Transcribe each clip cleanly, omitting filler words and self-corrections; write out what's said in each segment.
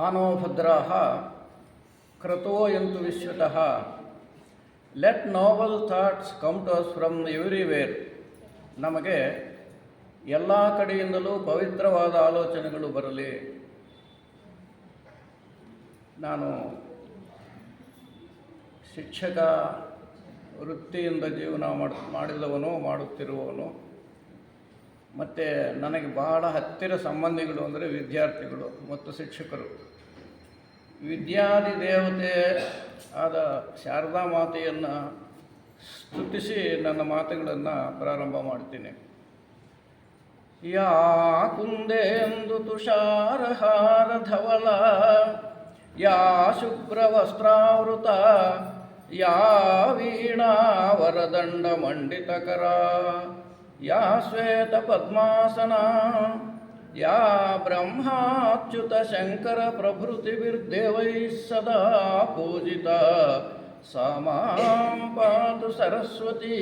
ಆನೋ ಭದ್ರಾಃ ಕ್ರತೋ ಯಂತು ವಿಶ್ವತಃ. Let noble thoughts come to us from everywhere. ನಮಗೆ ಎಲ್ಲ ಕಡೆಯಿಂದಲೂ ಪವಿತ್ರವಾದ ಆಲೋಚನೆಗಳು ಬರಲಿ. ನಾನು ಶಿಕ್ಷಕ ವೃತ್ತಿಯಿಂದ ಜೀವನ ಮಾಡಿದವನು, ಮಾಡುತ್ತಿರುವವನು. ಮತ್ತು ನನಗೆ ಬಹಳ ಹತ್ತಿರ ಸಂಬಂಧಿಗಳು ಅಂದರೆ ವಿದ್ಯಾರ್ಥಿಗಳು ಮತ್ತು ಶಿಕ್ಷಕರು. ವಿದ್ಯಾದಿ ದೇವತೆ ಆದ ಶಾರದಾ ಮಾತೆಯನ್ನು ಸ್ತುತಿಸಿ ನನ್ನ ಮಾತುಗಳನ್ನು ಪ್ರಾರಂಭ ಮಾಡ್ತೀನಿ. ಯಾ ಕುಂದೇಂದು ತುಷಾರಹಾರ ಧವಲ, ಯಾ ಶುಭ್ರವಸ್ತ್ರಾವೃತ, ಯಾ ವೀಣಾವರದಂಡ ಮಂಡಿತಕರ, ಯಾ ಶ್ವೇತ ಪದ್ಮಾಸನ, ಯಾ ಬ್ರಹ್ಮಾಚ್ಯುತ ಶಂಕರ ಪ್ರಭೃತಿಭಿರ್ದೇವೈಃ ಸದಾ ಪೂಜಿತ, ಸಾ ಮಾಂ ಪಾತು ಸರಸ್ವತೀ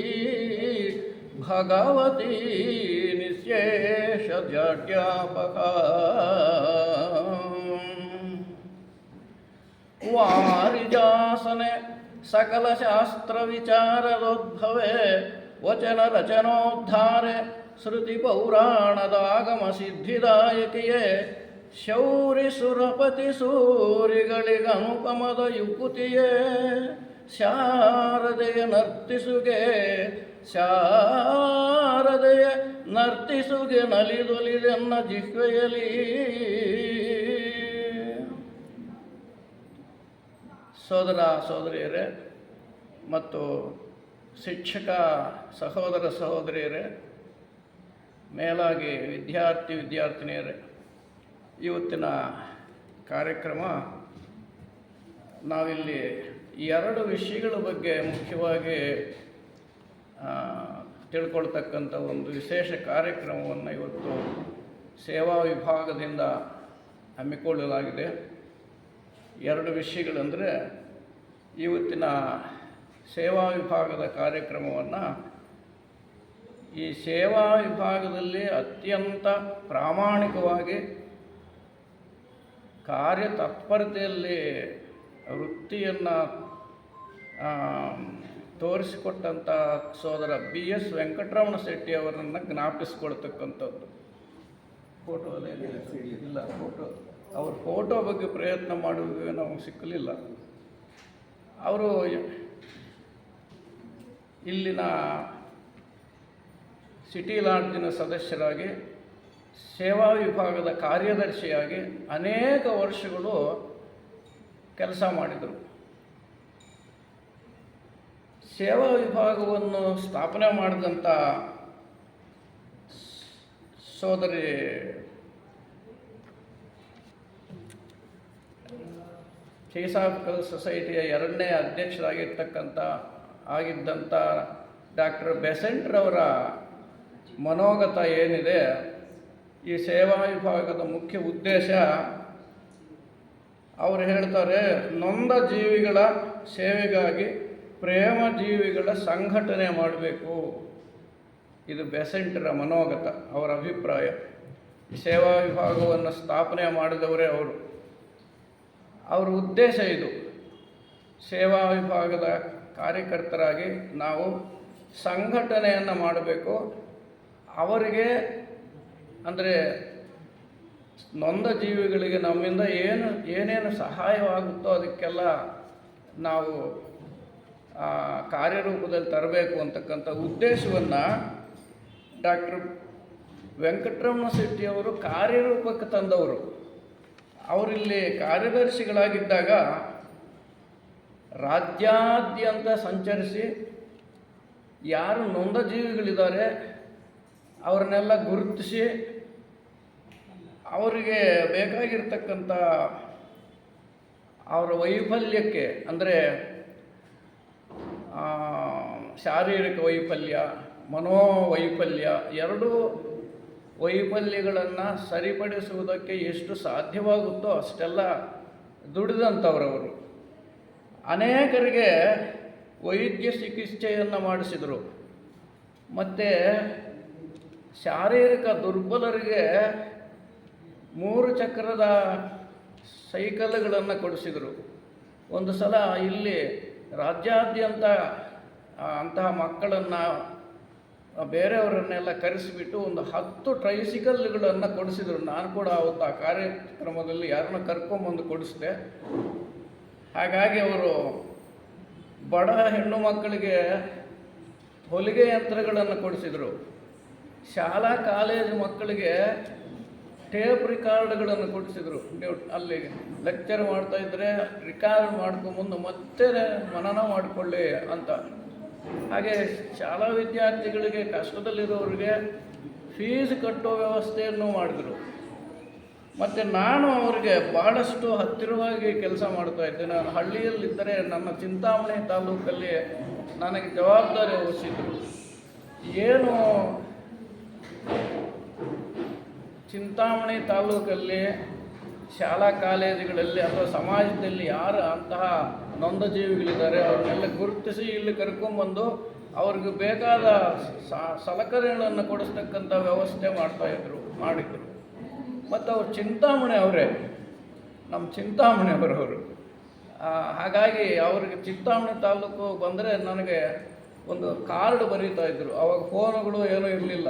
ಭಗವತಿ ನಿಶೇಷ ಜಾಡ್ಯಾಪಕ. ವಾರಿಜಾಸನೆ ಸಕಲ ಶಾಸ್ತ್ರ ವಿಚಾರದೋದ್ಭವೆ, ವಚನ ರಚನೋದ್ಧಾರೆ ಶ್ರುತಿ ಪೌರಾಣದಾಗಮ ಸಿದ್ಧಿದಾಯಕಿಯೇ, ಶೌರಿ ಸುರಪತಿ ಸೂರಿಗಳಿಗನುಪಮದ ಯುಕುತಿಯೇ, ಶಾರದೆಯ ನರ್ತಿಸುಗೆ, ಶಾರದೆಯ ನರ್ತಿಸುಗೆ ನಲಿದೊಲಿದೆನ್ನ ಜಿಹ್ವೆಯಲಿ. ಸೋದರ ಸೋದರಿಯರೇ ಮತ್ತು ಶಿಕ್ಷಕ ಸಹೋದರ ಸಹೋದರಿಯರೇ, ಮೇಲಾಗಿ ವಿದ್ಯಾರ್ಥಿ ವಿದ್ಯಾರ್ಥಿನಿಯರೇ, ಇವತ್ತಿನ ಕಾರ್ಯಕ್ರಮ ನಾವಿಲ್ಲಿ ಎರಡು ವಿಷಯಗಳ ಬಗ್ಗೆ ಮುಖ್ಯವಾಗಿ ತಿಳ್ಕೊಳ್ತಕ್ಕಂಥ ಒಂದು ವಿಶೇಷ ಕಾರ್ಯಕ್ರಮವನ್ನು ಇವತ್ತು ಸೇವಾ ವಿಭಾಗದಿಂದ ಹಮ್ಮಿಕೊಳ್ಳಲಾಗಿದೆ. ಎರಡು ವಿಷಯಗಳಂದರೆ, ಇವತ್ತಿನ ಸೇವಾ ವಿಭಾಗದ ಕಾರ್ಯಕ್ರಮವನ್ನು ಈ ಸೇವಾ ವಿಭಾಗದಲ್ಲಿ ಅತ್ಯಂತ ಪ್ರಾಮಾಣಿಕವಾಗಿ ಕಾರ್ಯತತ್ಪರತೆಯಲ್ಲಿ ವೃತ್ತಿಯನ್ನು ತೋರಿಸಿಕೊಟ್ಟಂಥ ಸೋದರ BS ವೆಂಕಟರಮಣ ಶೆಟ್ಟಿ ಅವರನ್ನು ಜ್ಞಾಪಿಸ್ಕೊಳ್ತಕ್ಕಂಥದ್ದು. ಫೋಟೋ ಇಲ್ಲ, ಅವ್ರ ಫೋಟೋ ಬಗ್ಗೆ ಪ್ರಯತ್ನ ಮಾಡೋದು ನಮಗೆ ಸಿಕ್ಕಲಿಲ್ಲ. ಅವರು ಇಲ್ಲಿನ ಸಿಟಿ ಲಾಡ್ಜಿನ ಸದಸ್ಯರಾಗಿ, ಸೇವಾ ವಿಭಾಗದ ಕಾರ್ಯದರ್ಶಿಯಾಗಿ ಅನೇಕ ವರ್ಷಗಳು ಕೆಲಸ ಮಾಡಿದರು. ಸೇವಾ ವಿಭಾಗವನ್ನು ಸ್ಥಾಪನೆ ಮಾಡಿದಂಥ ಸೋದರಿ ಥಿಯೋಸಾಫಿಕಲ್ ಸೊಸೈಟಿಯ 2ನೇ ಆಗಿದ್ದಂಥ ಡಾಕ್ಟರ್ ಬೆಸೆಂಟ್ರವರ ಮನೋಗತ ಏನಿದೆ, ಈ ಸೇವಾ ವಿಭಾಗದ ಮುಖ್ಯ ಉದ್ದೇಶ, ಅವರು ಹೇಳ್ತಾರೆ, ನೊಂದ ಜೀವಿಗಳ ಸೇವೆಗಾಗಿ ಪ್ರೇಮ ಜೀವಿಗಳ ಸಂಘಟನೆ ಮಾಡಬೇಕು. ಇದು ಬೆಸೆಂಟರ ಮನೋಗತ, ಅವರ ಅಭಿಪ್ರಾಯ. ಈ ಸೇವಾ ವಿಭಾಗವನ್ನು ಸ್ಥಾಪನೆ ಮಾಡಿದವರೇ ಅವರು. ಅವರ ಉದ್ದೇಶ ಇದು. ಸೇವಾ ವಿಭಾಗದ ಕಾರ್ಯಕರ್ತರಾಗಿ ನಾವು ಸಂಘಟನೆಯನ್ನು ಮಾಡಬೇಕು. ಅವರಿಗೆ ಅಂದರೆ ನೊಂದ ಜೀವಿಗಳಿಗೆ ನಮ್ಮಿಂದ ಏನೇನು ಸಹಾಯವಾಗುತ್ತೋ ಅದಕ್ಕೆಲ್ಲ ನಾವು ಕಾರ್ಯರೂಪದಲ್ಲಿ ತರಬೇಕು ಅಂತಕ್ಕಂಥ ಉದ್ದೇಶವನ್ನು ಡಾಕ್ಟರ್ ವೆಂಕಟರಮಣ ಶೆಟ್ಟಿಯವರು ಕಾರ್ಯರೂಪಕ್ಕೆ ತಂದವರು. ಅವರಿಲ್ಲಿ ಕಾರ್ಯದರ್ಶಿಗಳಾಗಿದ್ದಾಗ ರಾಜ್ಯಾದ್ಯಂತ ಸಂಚರಿಸಿ ಯಾರು ನೊಂದ ಜೀವಿಗಳಿದ್ದಾರೆ ಅವ್ರನ್ನೆಲ್ಲ ಗುರುತಿಸಿ ಅವರಿಗೆ ಬೇಕಾಗಿರ್ತಕ್ಕಂಥ ಅವರ ವೈಫಲ್ಯಕ್ಕೆ, ಅಂದರೆ ಶಾರೀರಿಕ ವೈಫಲ್ಯ, ಮನೋವೈಫಲ್ಯ, ಎರಡೂ ವೈಫಲ್ಯಗಳನ್ನು ಸರಿಪಡಿಸುವುದಕ್ಕೆ ಎಷ್ಟು ಸಾಧ್ಯವಾಗುತ್ತೋ ಅಷ್ಟೆಲ್ಲ ದುಡಿದಂಥವ್ರವರು. ಅನೇಕರಿಗೆ ವೈದ್ಯ ಚಿಕಿತ್ಸೆಯನ್ನು ಮಾಡಿಸಿದರು. ಮತ್ತು ಶಾರೀರಿಕ ದುರ್ಬಲರಿಗೆ 3 ಚಕ್ರದ ಸೈಕಲ್ಗಳನ್ನು ಕೊಡಿಸಿದರು. ಒಂದು ಸಲ ಇಲ್ಲಿ ರಾಜ್ಯಾದ್ಯಂತ ಅಂತಹ ಮಕ್ಕಳನ್ನು ಬೇರೆಯವರನ್ನೆಲ್ಲ ಕರೆಸಿಬಿಟ್ಟು ಒಂದು 10 ಟ್ರೈಸಿಕಲ್ಗಳನ್ನು ಕೊಡಿಸಿದರು. ನಾನು ಕೂಡ ಅವತ್ತು ಆ ಕಾರ್ಯಕ್ರಮದಲ್ಲಿ ಯಾರನ್ನ ಕರ್ಕೊಂಬಂದು ಕೊಡಿಸಿದೆ. ಹಾಗಾಗಿ ಅವರು ಬಡ ಹೆಣ್ಣು ಮಕ್ಕಳಿಗೆ ಹೊಲಿಗೆ ಯಂತ್ರಗಳನ್ನು ಕೊಡಿಸಿದರು. ಶಾಲಾ ಕಾಲೇಜು ಮಕ್ಕಳಿಗೆ ಟೇಪ್ ರಿಕಾರ್ಡ್ಗಳನ್ನು ಕೊಡಿಸಿದರು. ನೀವು ಅಲ್ಲಿ ಲೆಕ್ಚರ್ ಮಾಡ್ತಾಯಿದ್ರೆ ರಿಕಾರ್ಡ್ ಮಾಡ್ಕೊಂಬಂದು ಮತ್ತೆ ಮನನ ಮಾಡಿಕೊಳ್ಳಿ ಅಂತ. ಹಾಗೆ ಶಾಲಾ ವಿದ್ಯಾರ್ಥಿಗಳಿಗೆ, ಕಷ್ಟದಲ್ಲಿರೋರಿಗೆ ಫೀಸ್ ಕಟ್ಟೋ ವ್ಯವಸ್ಥೆಯನ್ನು ಮಾಡಿದರು. ಮತ್ತು ನಾನು ಅವರಿಗೆ ಭಾಳಷ್ಟು ಹತ್ತಿರವಾಗಿ ಕೆಲಸ ಮಾಡ್ತಾಯಿದ್ದೆ. ನಾನು ಹಳ್ಳಿಯಲ್ಲಿದ್ದರೆ ನನ್ನ ಚಿಂತಾಮಣಿ ತಾಲೂಕಲ್ಲಿ ನನಗೆ ಜವಾಬ್ದಾರಿ ವಹಿಸಿದ್ರು. ಏನು ಚಿಂತಾಮಣಿ ತಾಲೂಕಲ್ಲಿ ಶಾಲಾ ಕಾಲೇಜುಗಳಲ್ಲಿ ಅಥವಾ ಸಮಾಜದಲ್ಲಿ ಯಾರು ಅಂತಹ ನೊಂದ ಜೀವಿಗಳಿದ್ದಾರೆ ಅವ್ರನ್ನೆಲ್ಲ ಗುರುತಿಸಿ ಇಲ್ಲಿ ಕರ್ಕೊಂಬಂದು ಅವ್ರಿಗೆ ಬೇಕಾದ ಸಲಕರಣೆಗಳನ್ನು ಕೊಡಿಸ್ತಕ್ಕಂಥ ವ್ಯವಸ್ಥೆ ಮಾಡಿದರು. ಮತ್ತು ಅವ್ರು ಚಿಂತಾಮಣಿ ಅವರೇ, ನಮ್ಮ ಚಿಂತಾಮಣಿ ಅವರವರು. ಹಾಗಾಗಿ ಅವ್ರಿಗೆ ಚಿಂತಾಮಣಿ ತಾಲೂಕು ಬಂದರೆ ನನಗೆ ಒಂದು ಕಾರ್ಡ್ ಬರೀತಾಯಿದ್ರು. ಅವಾಗ ಫೋನುಗಳು ಏನೂ ಇರಲಿಲ್ಲ.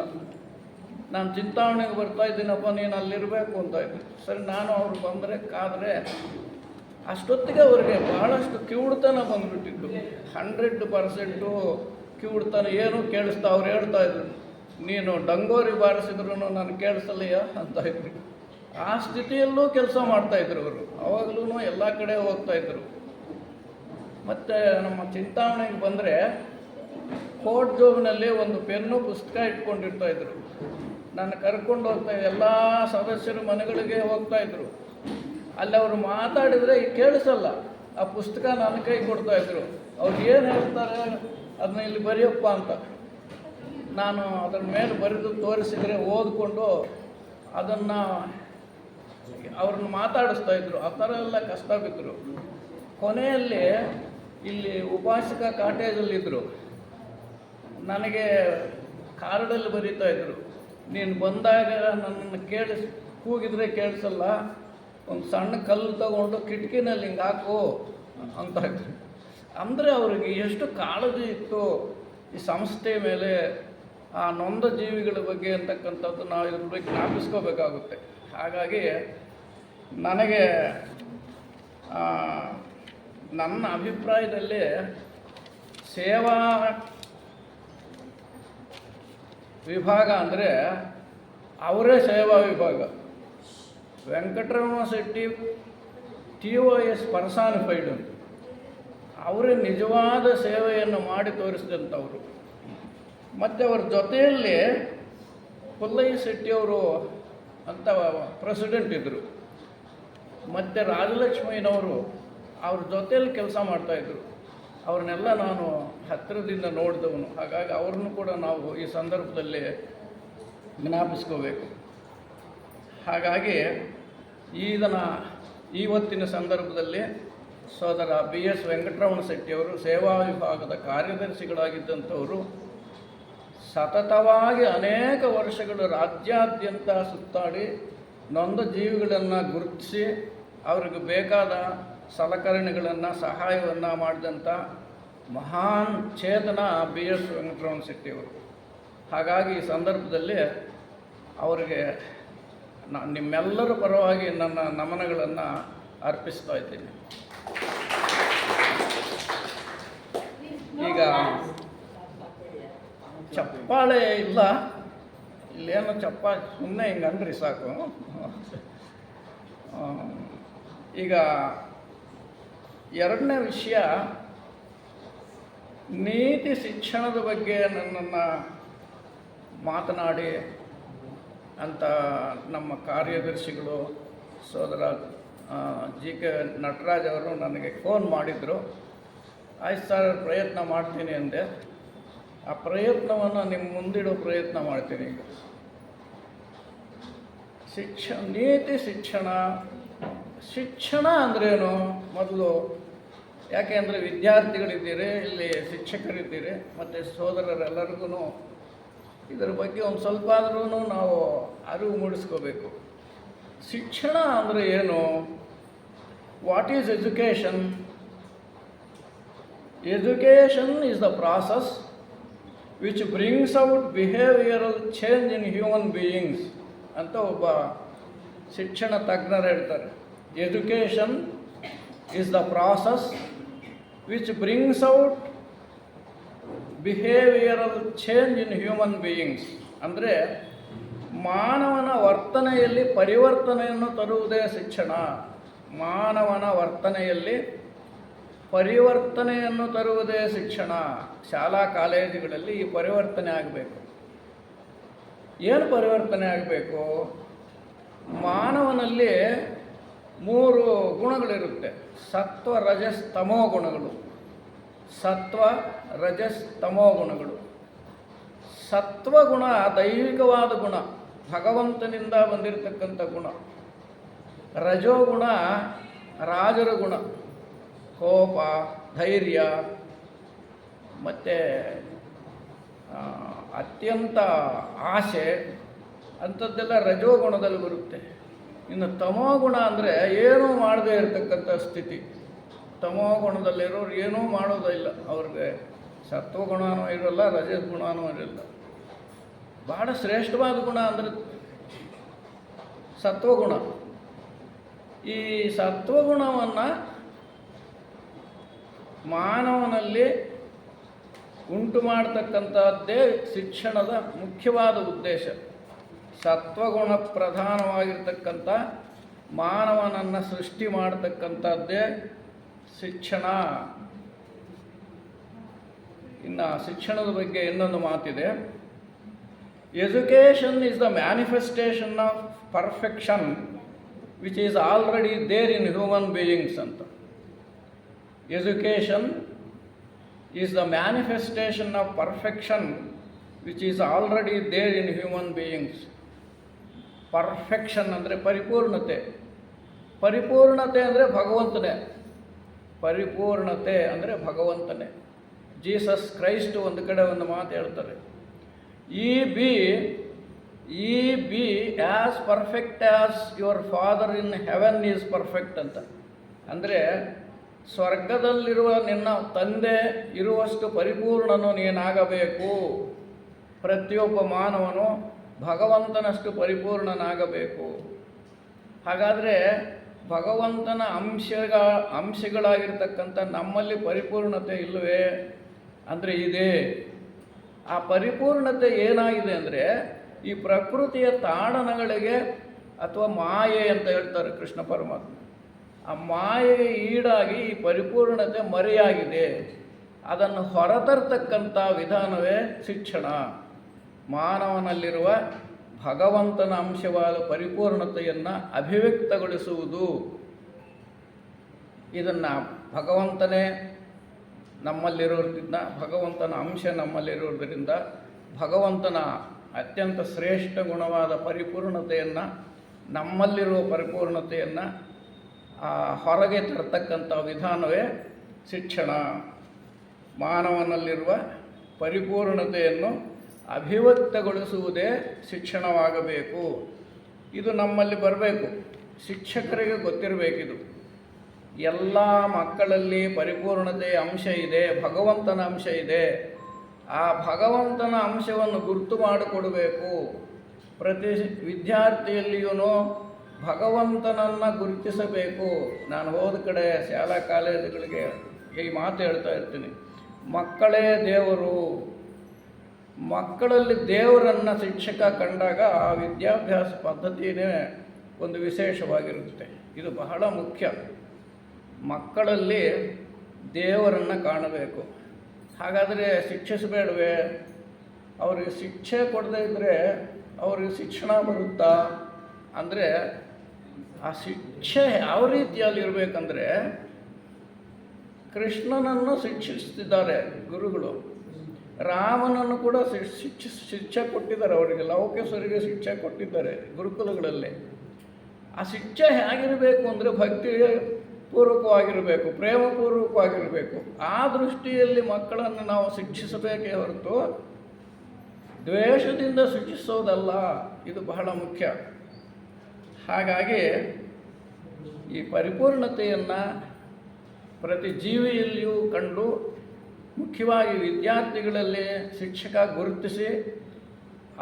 ನಾನು ಚಿಂತಾಮಣಿಗೆ ಬರ್ತಾಯಿದ್ದೀನಪ್ಪ, ನೀನು ಅಲ್ಲಿರಬೇಕು ಅಂತ ಇದ್ರು. ಸರಿ, ನಾನು ಅವ್ರು ಬಂದರೆ ಕಾದರೆ ಅಷ್ಟೊತ್ತಿಗೆ ಅವ್ರಿಗೆ ಭಾಳಷ್ಟು ಕಿವುಡ್ತನ ಬಂದುಬಿಟ್ಟಿದ್ದು. 100% ಕಿವುಡ್ತನ. ಏನೂ ಕೇಳಿಸ್ತಾ ಅವ್ರು ಹೇಳ್ತಾಯಿದ್ರು, ನೀನು ಡಂಗೋರಿ ಬಾರಿಸಿದ್ರು ನನಗೆ ಕೇಳಿಸಲಿಯ ಅಂತ ಇದ್ರು. ಆ ಸ್ಥಿತಿಯಲ್ಲೂ ಕೆಲಸ ಮಾಡ್ತಾಯಿದ್ರು ಅವರು. ಅವಾಗಲೂ ಎಲ್ಲ ಕಡೆ ಹೋಗ್ತಾಯಿದ್ರು. ಮತ್ತು ನಮ್ಮ ಚಿಂತಾಮಣಿಗೆ ಬಂದರೆ ಕೋಟ್ ಜೋಬಿನಲ್ಲಿ ಒಂದು ಪೆನ್ನು ಪುಸ್ತಕ ಇಟ್ಕೊಂಡಿರ್ತಾಯಿದ್ರು. ನಾನು ಕರ್ಕೊಂಡು ಎಲ್ಲ ಸದಸ್ಯರ ಮನೆಗಳಿಗೆ ಹೋಗ್ತಾಯಿದ್ರು. ಅಲ್ಲಿ ಅವರು ಮಾತಾಡಿದರೆ ಕೇಳಿಸಲ್ಲ. ಆ ಪುಸ್ತಕ ನನ್ನ ಕೈ ಕೊಡ್ತಾಯಿದ್ರು. ಅವ್ರು ಏನು ಹೇಳ್ತಾರೆ ಅದನ್ನ ಇಲ್ಲಿ ಬರೆಯಪ್ಪ ಅಂತ. ನಾನು ಅದರ ಮೇಲೆ ಬರೆದು ತೋರಿಸಿದರೆ ಓದ್ಕೊಂಡು ಅದನ್ನು ಅವ್ರನ್ನ ಮಾತಾಡಿಸ್ತಾಯಿದ್ರು. ಆ ಥರ ಎಲ್ಲ ಕಷ್ಟ ಬಿದ್ದರು. ಕೊನೆಯಲ್ಲಿ ಇಲ್ಲಿ ಉಪಾಸಕ ಕಾಟೇಜಲ್ಲಿದ್ದರು. ನನಗೆ ಕಾರ್ಡಲ್ಲಿ ಬರೀತಾಯಿದ್ರು, ನೀನು ಬಂದಾಗ ನನ್ನನ್ನು ಕೂಗಿದ್ರೆ ಕೇಳಿಸಲ್ಲ, ಒಂದು ಸಣ್ಣ ಕಲ್ಲು ತಗೊಂಡು ಕಿಟಕಿನಲ್ಲಿ ಹಿಂಗೆ ಹಾಕು ಅಂತ ಇದ್ರು. ಅಂದರೆ ಅವ್ರಿಗೆ ಎಷ್ಟು ಕಾಳಜಿ ಇತ್ತು ಈ ಸಂಸ್ಥೆ ಮೇಲೆ, ಆ ನೊಂದ ಜೀವಿಗಳ ಬಗ್ಗೆ ಅಂತಕ್ಕಂಥದ್ದು ನಾವು ಇದ್ರ ಬಗ್ಗೆ ಜ್ಞಾಪಿಸ್ಕೋಬೇಕಾಗುತ್ತೆ. ಹಾಗಾಗಿ ನನಗೆ ನನ್ನ ಅಭಿಪ್ರಾಯದಲ್ಲಿ ಸೇವಾ ವಿಭಾಗ ಅಂದರೆ ಅವರೇ ಸೇವಾ ವಿಭಾಗ. ವೆಂಕಟರಮಣ ಶೆಟ್ಟಿ TOS ಪರ್ಸಾನಿಫೈಡ್ ಅಂತ. ಅವರೇ ನಿಜವಾದ ಸೇವೆಯನ್ನು ಮಾಡಿ ತೋರಿಸಿದಂಥವರು. ಮತ್ತು ಅವ್ರ ಜೊತೆಯಲ್ಲಿ ಪುಲ್ಲಯ್ಯ ಶೆಟ್ಟಿಯವರು ಅಂತ ಪ್ರೆಸಿಡೆಂಟ್ ಇದ್ದರು. ಮತ್ತು ರಾಜಲಕ್ಷ್ಮಯ್ಯನವರು ಅವ್ರ ಜೊತೆಯಲ್ಲಿ ಕೆಲಸ ಮಾಡ್ತಾಯಿದ್ರು. ಅವ್ರನ್ನೆಲ್ಲ ನಾನು ಹತ್ತಿರದಿಂದ ನೋಡಿದವನು. ಹಾಗಾಗಿ ಅವ್ರನ್ನೂ ಕೂಡ ನಾವು ಈ ಸಂದರ್ಭದಲ್ಲಿ ಜ್ಞಾಪಿಸ್ಕೋಬೇಕು. ಹಾಗಾಗಿ ಇವತ್ತಿನ ಸಂದರ್ಭದಲ್ಲಿ ಸೋದರ BS ವೆಂಕಟರಮಣ ಶೆಟ್ಟಿಯವರು ಸೇವಾ ವಿಭಾಗದ ಕಾರ್ಯದರ್ಶಿಗಳಾಗಿದ್ದಂಥವರು. ಸತತವಾಗಿ ಅನೇಕ ವರ್ಷಗಳು ರಾಜ್ಯಾದ್ಯಂತ ಸುತ್ತಾಡಿ ನೊಂದ ಜೀವಿಗಳನ್ನು ಗುರುತಿಸಿ ಅವ್ರಿಗೆ ಬೇಕಾದ ಸಲಕರಣೆಗಳನ್ನು, ಸಹಾಯವನ್ನು ಮಾಡಿದಂಥ ಮಹಾನ್ ಚೇತನ BS ವೆಂಕಟರಮಣ ಶೆಟ್ಟಿಯವರು. ಹಾಗಾಗಿ ಈ ಸಂದರ್ಭದಲ್ಲಿ ಅವರಿಗೆ ನಿಮ್ಮೆಲ್ಲರ ಪರವಾಗಿ ನನ್ನ ನಮನಗಳನ್ನು ಅರ್ಪಿಸ್ತಾ ಇದ್ದೀನಿ. ಈಗ ಚಪ್ಪಾಳೆ ಇಲ್ಲ, ಇಲ್ಲೇನು ಚಪ್ಪಾಳೆ ಸುಮ್ಮನೆ ಹಿಂಗೆ ಅಂದ್ರಿ ಸಾಕು. ಈಗ ಎರಡನೇ ವಿಷಯ, ನೀತಿ ಶಿಕ್ಷಣದ ಬಗ್ಗೆ ನನ್ನನ್ನು ಮಾತನಾಡಿ ಅಂತ ನಮ್ಮ ಕಾರ್ಯದರ್ಶಿಗಳು ಸೋದರ GK ನಟರಾಜ್ ಅವರು ನನಗೆ ಫೋನ್ ಮಾಡಿದರು. ಆಯ್ತು ಸರ್, ಪ್ರಯತ್ನ ಮಾಡ್ತೀನಿ ಅಂದೆ. ಆ ಪ್ರಯತ್ನವನ್ನು ನಿಮ್ಮ ಮುಂದಿಡೋ ಪ್ರಯತ್ನ ಮಾಡ್ತೀನಿ. ಈಗ ನೀತಿ ಶಿಕ್ಷಣ ಅಂದ್ರೇನು ಮೊದಲು? ಯಾಕೆ ಅಂದರೆ ವಿದ್ಯಾರ್ಥಿಗಳಿದ್ದೀರಿ, ಇಲ್ಲಿ ಶಿಕ್ಷಕರಿದ್ದೀರಿ, ಮತ್ತು ಸೋದರರೆಲ್ಲರಿಗೂ ಇದರ ಬಗ್ಗೆ ಒಂದು ಸ್ವಲ್ಪ ಆದ್ರೂ ನಾವು ಅರಿವು ಮೂಡಿಸ್ಕೋಬೇಕು. ಶಿಕ್ಷಣ ಅಂದರೆ ಏನು? What is education? Education is the process which brings out behavioral change in human beings ಅಂತ ಒಬ್ಬ ಶಿಕ್ಷಣ ತಜ್ಞರು ಹೇಳ್ತಾರೆ. Education is the process which brings out behavioural change in human beings. ಅಂದರೆ ಮಾನವನ ವರ್ತನೆಯಲ್ಲಿ ಪರಿವರ್ತನೆಯನ್ನು ತರುವುದೇ ಶಿಕ್ಷಣ. ಮಾನವನ ವರ್ತನೆಯಲ್ಲಿ ಪರಿವರ್ತನೆಯನ್ನು ತರುವುದೇ ಶಿಕ್ಷಣ. ಶಾಲಾ ಕಾಲೇಜುಗಳಲ್ಲಿ ಈ ಪರಿವರ್ತನೆ ಆಗಬೇಕು. ಏನು ಪರಿವರ್ತನೆ ಆಗಬೇಕು? ಮಾನವನಲ್ಲಿ 3 ಗುಣಗಳಿರುತ್ತೆ. ಸತ್ವ, ರಜಸ್, ತಮೋ ಗುಣಗಳು. ಸತ್ವ, ರಜಸ್, ತಮೋ ಗುಣಗಳು. ಸತ್ವಗುಣ ದೈವಿಕವಾದ ಗುಣ, ಭಗವಂತನಿಂದ ಬಂದಿರತಕ್ಕಂಥ ಗುಣ. ರಜೋಗುಣ ರಾಜರ ಗುಣ, ಕೋಪ, ಧೈರ್ಯ ಮತ್ತು ಅತ್ಯಂತ ಆಸೆ ಅಂಥದ್ದೆಲ್ಲ ರಜೋಗುಣದಲ್ಲಿ ಬರುತ್ತೆ. ಇನ್ನು ತಮೋಗುಣ ಅಂದರೆ ಏನೂ ಮಾಡದೇ ಇರತಕ್ಕಂಥ ಸ್ಥಿತಿ. ತಮೋಗುಣದಲ್ಲಿರೋರು ಏನೂ ಮಾಡೋದಿಲ್ಲ, ಅವ್ರಿಗೆ ಸತ್ವಗುಣನೂ ಇರೋಲ್ಲ, ರಜಗುಣನೂ ಇರಲ್ಲ. ಭಾಳ ಶ್ರೇಷ್ಠವಾದ ಗುಣ ಅಂದರೆ ಸತ್ವಗುಣ. ಈ ಸತ್ವಗುಣವನ್ನು ಮಾನವನಲ್ಲಿ ಉಂಟು ಮಾಡತಕ್ಕಂಥದ್ದೇ ಶಿಕ್ಷಣದ ಮುಖ್ಯವಾದ ಉದ್ದೇಶ. ಸತ್ವಗುಣ ಪ್ರಧಾನವಾಗಿರ್ತಕ್ಕಂಥ ಮಾನವನನ್ನು ಸೃಷ್ಟಿ ಮಾಡತಕ್ಕಂಥದ್ದೇ ಶಿಕ್ಷಣ. ಇನ್ನು ಶಿಕ್ಷಣದ ಬಗ್ಗೆ ಇನ್ನೊಂದು ಮಾತಿದೆ. Education is the manifestation of perfection which is already there in human beings ಅಂತ. Education is the manifestation of perfection which is already there in human beings. Perfection ಅಂದರೆ ಪರಿಪೂರ್ಣತೆ. ಪರಿಪೂರ್ಣತೆ ಅಂದರೆ ಭಗವಂತನೇ. ಪರಿಪೂರ್ಣತೆ ಅಂದರೆ ಭಗವಂತನೇ. ಜೀಸಸ್ ಕ್ರೈಸ್ಟ್ ಒಂದು ಕಡೆ ಒಂದು ಮಾತು ಹೇಳ್ತಾರೆ, ಈ be as perfect as your father in heaven is perfect ಅಂತ. ಅಂದರೆ ಸ್ವರ್ಗದಲ್ಲಿರುವ ನಿನ್ನ ತಂದೆ ಇರುವಷ್ಟು ಪರಿಪೂರ್ಣನು ನೀನಾಗಬೇಕು. ಪ್ರತಿಯೊಬ್ಬ ಮಾನವನು ಭಗವಂತನಷ್ಟು ಪರಿಪೂರ್ಣನಾಗಬೇಕು. ಹಾಗಾದರೆ ಭಗವಂತನ ಅಂಶಗಳಾಗಿರ್ತಕ್ಕಂಥ ನಮ್ಮಲ್ಲಿ ಪರಿಪೂರ್ಣತೆ ಇಲ್ಲವೇ ಅಂದರೆ ಇದೆ. ಆ ಪರಿಪೂರ್ಣತೆ ಏನಾಗಿದೆ ಅಂದರೆ ಈ ಪ್ರಕೃತಿಯ ತಾಡನಗಳಿಗೆ ಅಥವಾ ಮಾಯೆ ಅಂತ ಹೇಳ್ತಾರೆ ಕೃಷ್ಣ ಪರಮಾತ್ಮ. ಆ ಮಾಯೆಗೆ ಈಡಾಗಿ ಈ ಪರಿಪೂರ್ಣತೆ ಮರೆಯಾಗಿದೆ. ಅದನ್ನು ಹೊರತರ್ತಕ್ಕಂಥ ವಿಧಾನವೇ ಶಿಕ್ಷಣ. ಮಾನವನಲ್ಲಿರುವ ಭಗವಂತನ ಅಂಶವಾದ ಪರಿಪೂರ್ಣತೆಯನ್ನು ಅಭಿವ್ಯಕ್ತಗೊಳಿಸುವುದು. ಇದನ್ನು ಭಗವಂತನೇ ನಮ್ಮಲ್ಲಿರೋದ್ರಿಂದ, ಭಗವಂತನ ಅಂಶ ನಮ್ಮಲ್ಲಿರೋದ್ರಿಂದ ಭಗವಂತನ ಅತ್ಯಂತ ಶ್ರೇಷ್ಠ ಗುಣವಾದ ಪರಿಪೂರ್ಣತೆಯನ್ನು, ನಮ್ಮಲ್ಲಿರುವ ಪರಿಪೂರ್ಣತೆಯನ್ನು ಹೊರಗೆ ತರತಕ್ಕಂಥ ವಿಧಾನವೇ ಶಿಕ್ಷಣ. ಮಾನವನಲ್ಲಿರುವ ಪರಿಪೂರ್ಣತೆಯನ್ನು ಅಭಿವ್ಯಕ್ತಗೊಳಿಸುವುದೇ ಶಿಕ್ಷಣವಾಗಬೇಕು. ಇದು ನಮ್ಮಲ್ಲಿ ಬರಬೇಕು. ಶಿಕ್ಷಕರಿಗೆ ಗೊತ್ತಿರಬೇಕಿದು. ಎಲ್ಲ ಮಕ್ಕಳಲ್ಲಿ ಪರಿಪೂರ್ಣತೆಯ ಅಂಶ ಇದೆ, ಭಗವಂತನ ಅಂಶ ಇದೆ. ಆ ಭಗವಂತನ ಅಂಶವನ್ನು ಗುರುತು ಮಾಡಿಕೊಡಬೇಕು. ಪ್ರತಿ ವಿದ್ಯಾರ್ಥಿಯಲ್ಲಿಯೂ ಭಗವಂತನನ್ನು ಗುರುತಿಸಬೇಕು. ನಾನು ಹೋದ ಕಡೆ ಶಾಲಾ ಕಾಲೇಜುಗಳಿಗೆ ಈ ಮಾತು ಹೇಳ್ತಾ ಇರ್ತೀನಿ, ಮಕ್ಕಳೇ ದೇವರು. ಮಕ್ಕಳಲ್ಲಿ ದೇವರನ್ನು ಶಿಕ್ಷಕ ಕಂಡಾಗ ಆ ವಿದ್ಯಾಭ್ಯಾಸ ಪದ್ಧತಿಯೇ ಒಂದು ವಿಶೇಷವಾಗಿರುತ್ತೆ. ಇದು ಬಹಳ ಮುಖ್ಯ. ಮಕ್ಕಳಲ್ಲಿ ದೇವರನ್ನು ಕಾಣಬೇಕು. ಹಾಗಾದರೆ ಶಿಕ್ಷಿಸಬೇಡವೇ? ಅವರಿಗೆ ಶಿಕ್ಷೆ ಕೊಡದೇ ಇದ್ದರೆ ಅವ್ರಿಗೆ ಶಿಕ್ಷಣ ಬರುತ್ತಾ ಅಂದರೆ, ಆ ಶಿಕ್ಷೆ ಯಾವ ರೀತಿಯಲ್ಲಿ ಇರಬೇಕಂದ್ರೆ, ಕೃಷ್ಣನನ್ನು ಶಿಕ್ಷಿಸ್ತಿದ್ದಾರೆ ಗುರುಗಳು, ರಾಮನನ್ನು ಕೂಡ ಶಿಕ್ಷೆ ಕೊಟ್ಟಿದ್ದಾರೆ. ಅವರಿಗೆ ಲೌಕೇಶ್ವರಿಗೆ ಶಿಕ್ಷೆ ಕೊಟ್ಟಿದ್ದಾರೆ ಗುರುಕುಲಗಳಲ್ಲಿ. ಆ ಶಿಕ್ಷೆ ಹೇಗಿರಬೇಕು ಅಂದರೆ ಭಕ್ತಿ ಪೂರ್ವಕವಾಗಿರಬೇಕು, ಪ್ರೇಮಪೂರ್ವಕವಾಗಿರಬೇಕು. ಆ ದೃಷ್ಟಿಯಲ್ಲಿ ಮಕ್ಕಳನ್ನು ನಾವು ಶಿಕ್ಷಿಸಬೇಕೇ ಹೊರತು ದ್ವೇಷದಿಂದ ಶಿಕ್ಷಿಸೋದಲ್ಲ. ಇದು ಬಹಳ ಮುಖ್ಯ. ಹಾಗಾಗಿ ಈ ಪರಿಪೂರ್ಣತೆಯನ್ನು ಪ್ರತಿ ಜೀವಿಯಲ್ಲಿಯೂ ಕಂಡು ಮುಖ್ಯವಾಗಿ ವಿದ್ಯಾರ್ಥಿಗಳಲ್ಲಿ ಶಿಕ್ಷಕ ಗುರುತಿಸಿ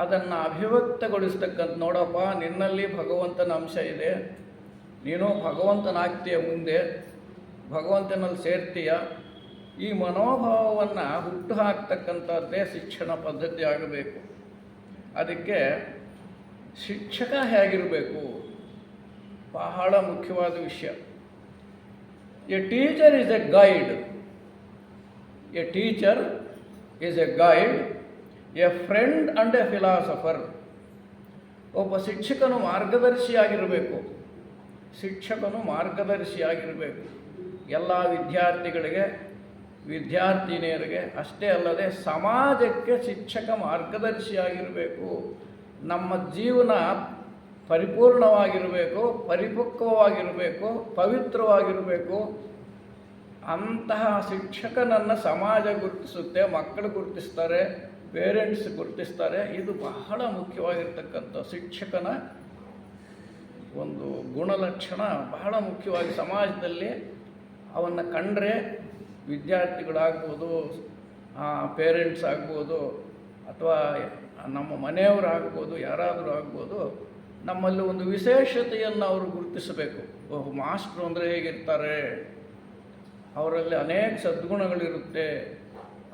ಅದನ್ನು ಅಭಿವ್ಯಕ್ತಗೊಳಿಸ್ತಕ್ಕಂಥ, ನೋಡಪ್ಪ ನಿನ್ನಲ್ಲಿ ಭಗವಂತನ ಅಂಶ ಇದೆ, ನೀನು ಭಗವಂತನಾಗ್ತೀಯ, ಮುಂದೆ ಭಗವಂತನಲ್ಲಿ ಸೇರ್ತೀಯ, ಈ ಮನೋಭಾವವನ್ನು ಹುಟ್ಟು ಹಾಕ್ತಕ್ಕಂಥದ್ದೇ ಶಿಕ್ಷಣ ಪದ್ಧತಿ ಆಗಬೇಕು. ಅದಕ್ಕೆ ಶಿಕ್ಷಕ ಹೇಗಿರಬೇಕು ಬಹಳ ಮುಖ್ಯವಾದ ವಿಷಯ. A teacher is A guide, A teacher is A guide, A friend and A philosopher. ಒಬ್ಬ ಶಿಕ್ಷಕನು ಮಾರ್ಗದರ್ಶಿಯಾಗಿರಬೇಕು. ಶಿಕ್ಷಕನು ಮಾರ್ಗದರ್ಶಿಯಾಗಿರಬೇಕು ಎಲ್ಲ ವಿದ್ಯಾರ್ಥಿಗಳಿಗೆ, ವಿದ್ಯಾರ್ಥಿನಿಯರಿಗೆ. ಅಷ್ಟೇ ಅಲ್ಲದೆ ಸಮಾಜಕ್ಕೆ ಶಿಕ್ಷಕ ಮಾರ್ಗದರ್ಶಿಯಾಗಿರಬೇಕು. ನಮ್ಮ ಜೀವನ ಪರಿಪೂರ್ಣವಾಗಿರಬೇಕು, ಪರಿಪಕ್ವವಾಗಿರಬೇಕು, ಪವಿತ್ರವಾಗಿರಬೇಕು. ಅಂತಹ ಶಿಕ್ಷಕನನ್ನು ಸಮಾಜ ಗುರುತಿಸುತ್ತೆ, ಮಕ್ಕಳು ಗುರುತಿಸ್ತಾರೆ, ಪೇರೆಂಟ್ಸ್ ಗುರುತಿಸ್ತಾರೆ. ಇದು ಬಹಳ ಮುಖ್ಯವಾಗಿರ್ತಕ್ಕಂಥ ಶಿಕ್ಷಕನ ಒಂದು ಗುಣಲಕ್ಷಣ. ಬಹಳ ಮುಖ್ಯವಾಗಿ ಸಮಾಜದಲ್ಲಿ ಅವನ್ನು ಕಂಡ್ರೆ ವಿದ್ಯಾರ್ಥಿಗಳಾಗ್ಬೋದು, ಪೇರೆಂಟ್ಸ್ ಆಗ್ಬೋದು, ಅಥವಾ ನಮ್ಮ ಮನೆಯವರಾಗ್ಬೋದು, ಯಾರಾದರೂ ಆಗ್ಬೋದು, ನಮ್ಮಲ್ಲಿ ಒಂದು ವಿಶೇಷತೆಯನ್ನು ಅವರು ಗುರುತಿಸಬೇಕು. ಮಾಸ್ಟ್ರು ಅಂದರೆ ಹೇಗಿರ್ತಾರೆ, ಅವರಲ್ಲಿ ಅನೇಕ ಸದ್ಗುಣಗಳಿರುತ್ತೆ,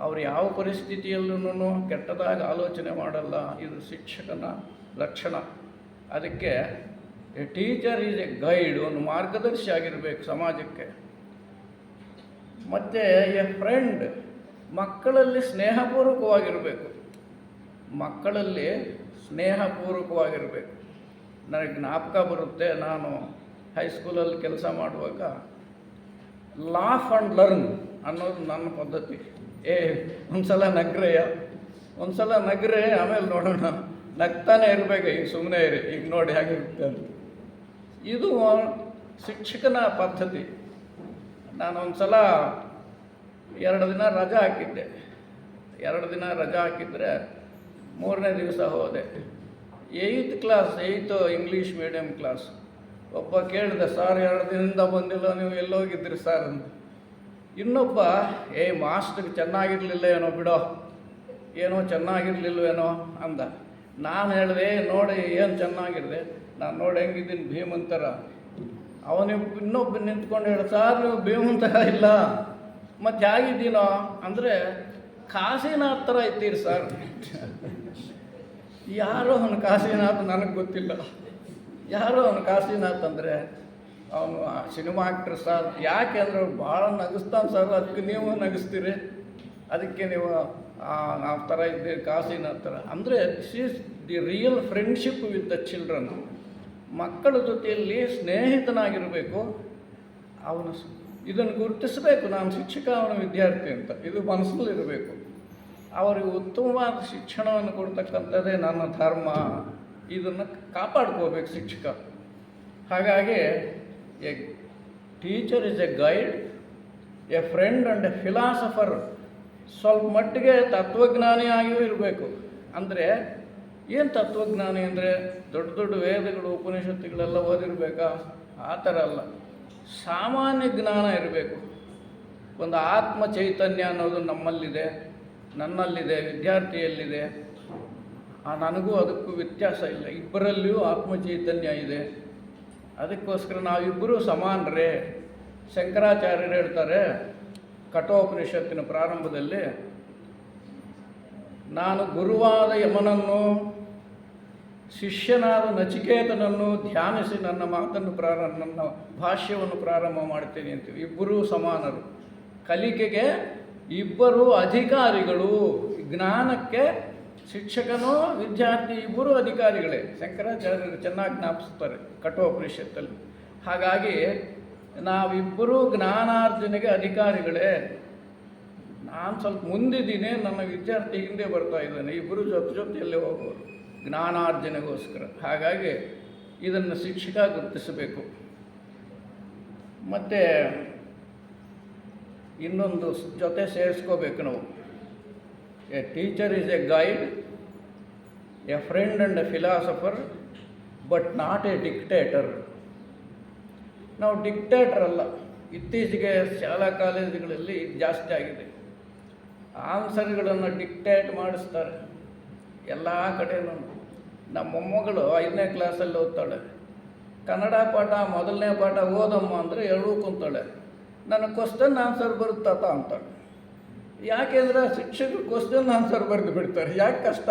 ಅವರು ಯಾವ ಪರಿಸ್ಥಿತಿಯಲ್ಲೂ ಕೆಟ್ಟದಾಗಿ ಆಲೋಚನೆ ಮಾಡಲ್ಲ. ಇದು ಶಿಕ್ಷಕನ ಲಕ್ಷಣ. ಅದಕ್ಕೆ A teacher is A guide, ಒಂದು ಮಾರ್ಗದರ್ಶಿ ಆಗಿರಬೇಕು ಸಮಾಜಕ್ಕೆ. ಮತ್ತು ಎ ಫ್ರೆಂಡ್, ಮಕ್ಕಳಲ್ಲಿ ಸ್ನೇಹಪೂರ್ವಕವಾಗಿರಬೇಕು. ಮಕ್ಕಳಲ್ಲಿ ಸ್ನೇಹಪೂರ್ವಕವಾಗಿರಬೇಕು. ನನಗೆ ಜ್ಞಾಪಕ ಬರುತ್ತೆ, ನಾನು ಹೈಸ್ಕೂಲಲ್ಲಿ ಕೆಲಸ ಮಾಡುವಾಗ ಲಾಫ್ ಆ್ಯಂಡ್ ಲರ್ನ್ ಅನ್ನೋದು ನನ್ನ ಪದ್ಧತಿ. ಒಂದು ಸಲ ನಗ್ರೆ ಆಮೇಲೆ ನೋಡೋಣ, ನಗ್ತಾನೆ ಇರಬೇಕು, ಈಗ ಸುಮ್ಮನೆ ಇರಿ, ಈಗ ನೋಡಿ ಹೇಗಿರುತ್ತೆ ಅಂತ. ಇದು ಶಿಕ್ಷಕನ ಪದ್ಧತಿ. ನಾನೊಂದು ಸಲ 2 ದಿನ ರಜಾ ಹಾಕಿದ್ದೆ. 2 ದಿನ ರಜಾ ಹಾಕಿದರೆ 3ನೇ ದಿವಸ ಹೋದೆ. 8th English medium class. ಒಬ್ಬ ಕೇಳಿದೆ, ಸರ್ 2 ದಿನದಿಂದ ಬಂದಿಲ್ಲ, ನೀವು ಎಲ್ಲೋಗಿದ್ರಿ ಸರ್ ಅಂತ. ಇನ್ನೊಬ್ಬ, ಮಾಸ್ಟ್ರಿಗೆ ಚೆನ್ನಾಗಿರಲಿಲ್ಲ ಏನೋ ಬಿಡೋ, ಏನೋ ಚೆನ್ನಾಗಿರಲಿಲ್ವೇನೋ ಅಂದ. ನಾನು ಹೇಳಿದೆ, ನೋಡಿ ಏನು ಚೆನ್ನಾಗಿರದೆ, ನಾನು ನೋಡಿ ಹೆಂಗಿದ್ದೀನಿ ಭೀಮಂತರ. ಇನ್ನೊಬ್ಬ ನಿಂತ್ಕೊಂಡು ಹೇಳಿ, ಸರ್ ನೀವು ಭೀಮಂತರ ಇಲ್ಲ, ಮತ್ತು ಹೇಗಿದ್ದೀನೋ ಅಂದರೆ ಕಾಶಿನಾಥ್ ಥರ ಇದ್ದೀರಿ ಸರ್. ಯಾರೋ ಅವನು ಕಾಶಿನಾಥ್, ನನಗೆ ಗೊತ್ತಿಲ್ಲ ಯಾರೋ ಅವನು ಕಾಶಿನಾಥ್ ಅಂದರೆ ಅವನು ಸಿನಿಮಾ ಆ್ಯಕ್ಟ್ರ್ ಸರ್. ಯಾಕೆ ಅಂದರೆ ಭಾಳ ನಗಿಸ್ತಾನೆ ಸರ್, ಅದಕ್ಕೆ ನೀವು ನಗಿಸ್ತೀರಿ, ಅದಕ್ಕೆ ನೀವು ಆ ಥರ ಇದ್ದೀರಿ ಕಾಶಿನಾಥ್ ಥರ. ಅಂದರೆ this is the real friendship with the children. ಮಕ್ಕಳ ಜೊತೆಯಲ್ಲಿ ಸ್ನೇಹಿತನಾಗಿರಬೇಕು. ಅವನು ಇದನ್ನು ಗುರುತಿಸಬೇಕು, ನಾನು ಶಿಕ್ಷಕ, ಅವನ ವಿದ್ಯಾರ್ಥಿ ಅಂತ. ಇದು ಮನಸ್ಸಲ್ಲಿರಬೇಕು. ಅವರಿಗೆ ಉತ್ತಮವಾದ ಶಿಕ್ಷಣವನ್ನು ಕೊಡ್ತಕ್ಕಂಥದ್ದೇ ನನ್ನ ಧರ್ಮ. ಇದನ್ನು ಕಾಪಾಡ್ಕೋಬೇಕು ಶಿಕ್ಷಕ. ಹಾಗಾಗಿ A teacher is A guide, A friend and A philosopher. ಸ್ವಲ್ಪ ಮಟ್ಟಿಗೆ ತತ್ವಜ್ಞಾನಿಯಾಗಿಯೂ ಇರಬೇಕು. ಅಂದರೆ ಏನು ತತ್ವಜ್ಞಾನಿ ಅಂದರೆ ದೊಡ್ಡ ದೊಡ್ಡ ವೇದಗಳು, ಉಪನಿಷತ್ತುಗಳೆಲ್ಲ ಓದಿರಬೇಕಾ? ಆ ಥರ ಅಲ್ಲ. ಸಾಮಾನ್ಯ ಜ್ಞಾನ ಇರಬೇಕು. ಒಂದು ಆತ್ಮ ಚೈತನ್ಯ ಅನ್ನೋದು ನಮ್ಮಲ್ಲಿದೆ, ನನ್ನಲ್ಲಿದೆ, ವಿದ್ಯಾರ್ಥಿಯಲ್ಲಿದೆ. ನನಗೂ ಅದಕ್ಕೂ ವ್ಯತ್ಯಾಸ ಇಲ್ಲ. ಇಬ್ಬರಲ್ಲಿಯೂ ಆತ್ಮ ಚೈತನ್ಯ ಇದೆ. ಅದಕ್ಕೋಸ್ಕರ ನಾವಿಬ್ಬರೂ ಸಮಾನರೇ. ಶಂಕರಾಚಾರ್ಯರು ಹೇಳ್ತಾರೆ ಕಠೋಪನಿಷತ್ತಿನ ಪ್ರಾರಂಭದಲ್ಲಿ, ನಾನು ಗುರುವಾದ ಯಮನನ್ನು, ಶಿಷ್ಯನಾದ ನಚಿಕೇತನನ್ನು ಧ್ಯಾನಿಸಿ ನನ್ನ ನನ್ನ ಭಾಷ್ಯವನ್ನು ಪ್ರಾರಂಭ ಮಾಡ್ತೀನಿ ಅಂತೀವಿ. ಇಬ್ಬರೂ ಸಮಾನರು. ಕಲಿಕೆಗೆ ಇಬ್ಬರು ಅಧಿಕಾರಿಗಳು. ಜ್ಞಾನಕ್ಕೆ ಶಿಕ್ಷಕನೂ ವಿದ್ಯಾರ್ಥಿ ಇಬ್ಬರೂ ಅಧಿಕಾರಿಗಳೇ. ಶಂಕರಾಚಾರ್ಯರು ಚೆನ್ನಾಗಿ ಜ್ಞಾಪಿಸ್ತಾರೆ ಕಠೋಪನಿಷತ್ತಲ್ಲಿ. ಹಾಗಾಗಿ ನಾವಿಬ್ಬರೂ ಜ್ಞಾನಾರ್ಜನೆಗೆ ಅಧಿಕಾರಿಗಳೇ. ನಾನು ಸ್ವಲ್ಪ ಮುಂದಿದ್ದೀನಿ, ನನ್ನ ವಿದ್ಯಾರ್ಥಿ ಹಿಂದೆ ಬರ್ತಾ ಇದ್ದಾನೆ. ಇಬ್ಬರು ಜೊತೆಯಲ್ಲೇ ಹೋಗೋರು ಜ್ಞಾನಾರ್ಜನೆಗೋಸ್ಕರ. ಹಾಗಾಗಿ ಇದನ್ನು ಶಿಕ್ಷಕ ಗುರುತಿಸಬೇಕು. ಮತ್ತು ಇನ್ನೊಂದು ಜೊತೆ ಸೇರಿಸ್ಕೋಬೇಕು ನಾವು. A teacher is A guide, A friend and A philosopher, but not A dictator. ನಾವು ಡಿಕ್ಟೇಟರ್ ಅಲ್ಲ. ಇತ್ತೀಚೆಗೆ ಶಾಲಾ ಕಾಲೇಜುಗಳಲ್ಲಿ ಇದು ಜಾಸ್ತಿ ಆಗಿದೆ. ಆನ್ಸರ್ಗಳನ್ನು ಡಿಕ್ಟೇಟ್ ಮಾಡಿಸ್ತಾರೆ ಎಲ್ಲ ಕಡೆನೂ. ನಮ್ಮ ಮೊಮ್ಮಗಳು 5ನೇ ಕ್ಲಾಸಲ್ಲಿ ಓದ್ತಾಳೆ. ಕನ್ನಡ ಪಾಠ ಮೊದಲನೇ ಪಾಠ ಓದಮ್ಮ ಅಂದರೆ ಎರಡೂ ಕುಂತಾಳೆ. ನನಗೆ ಕ್ವಶನ್ ಆನ್ಸರ್ ಬರುತ್ತಾತ ಅಂತಾಳೆ. ಯಾಕೆಂದರೆ ಶಿಕ್ಷಕರು ಕ್ವಶನ್ ಆನ್ಸರ್ ಬರೆದು ಬಿಡ್ತಾರೆ. ಯಾಕೆ ಕಷ್ಟ?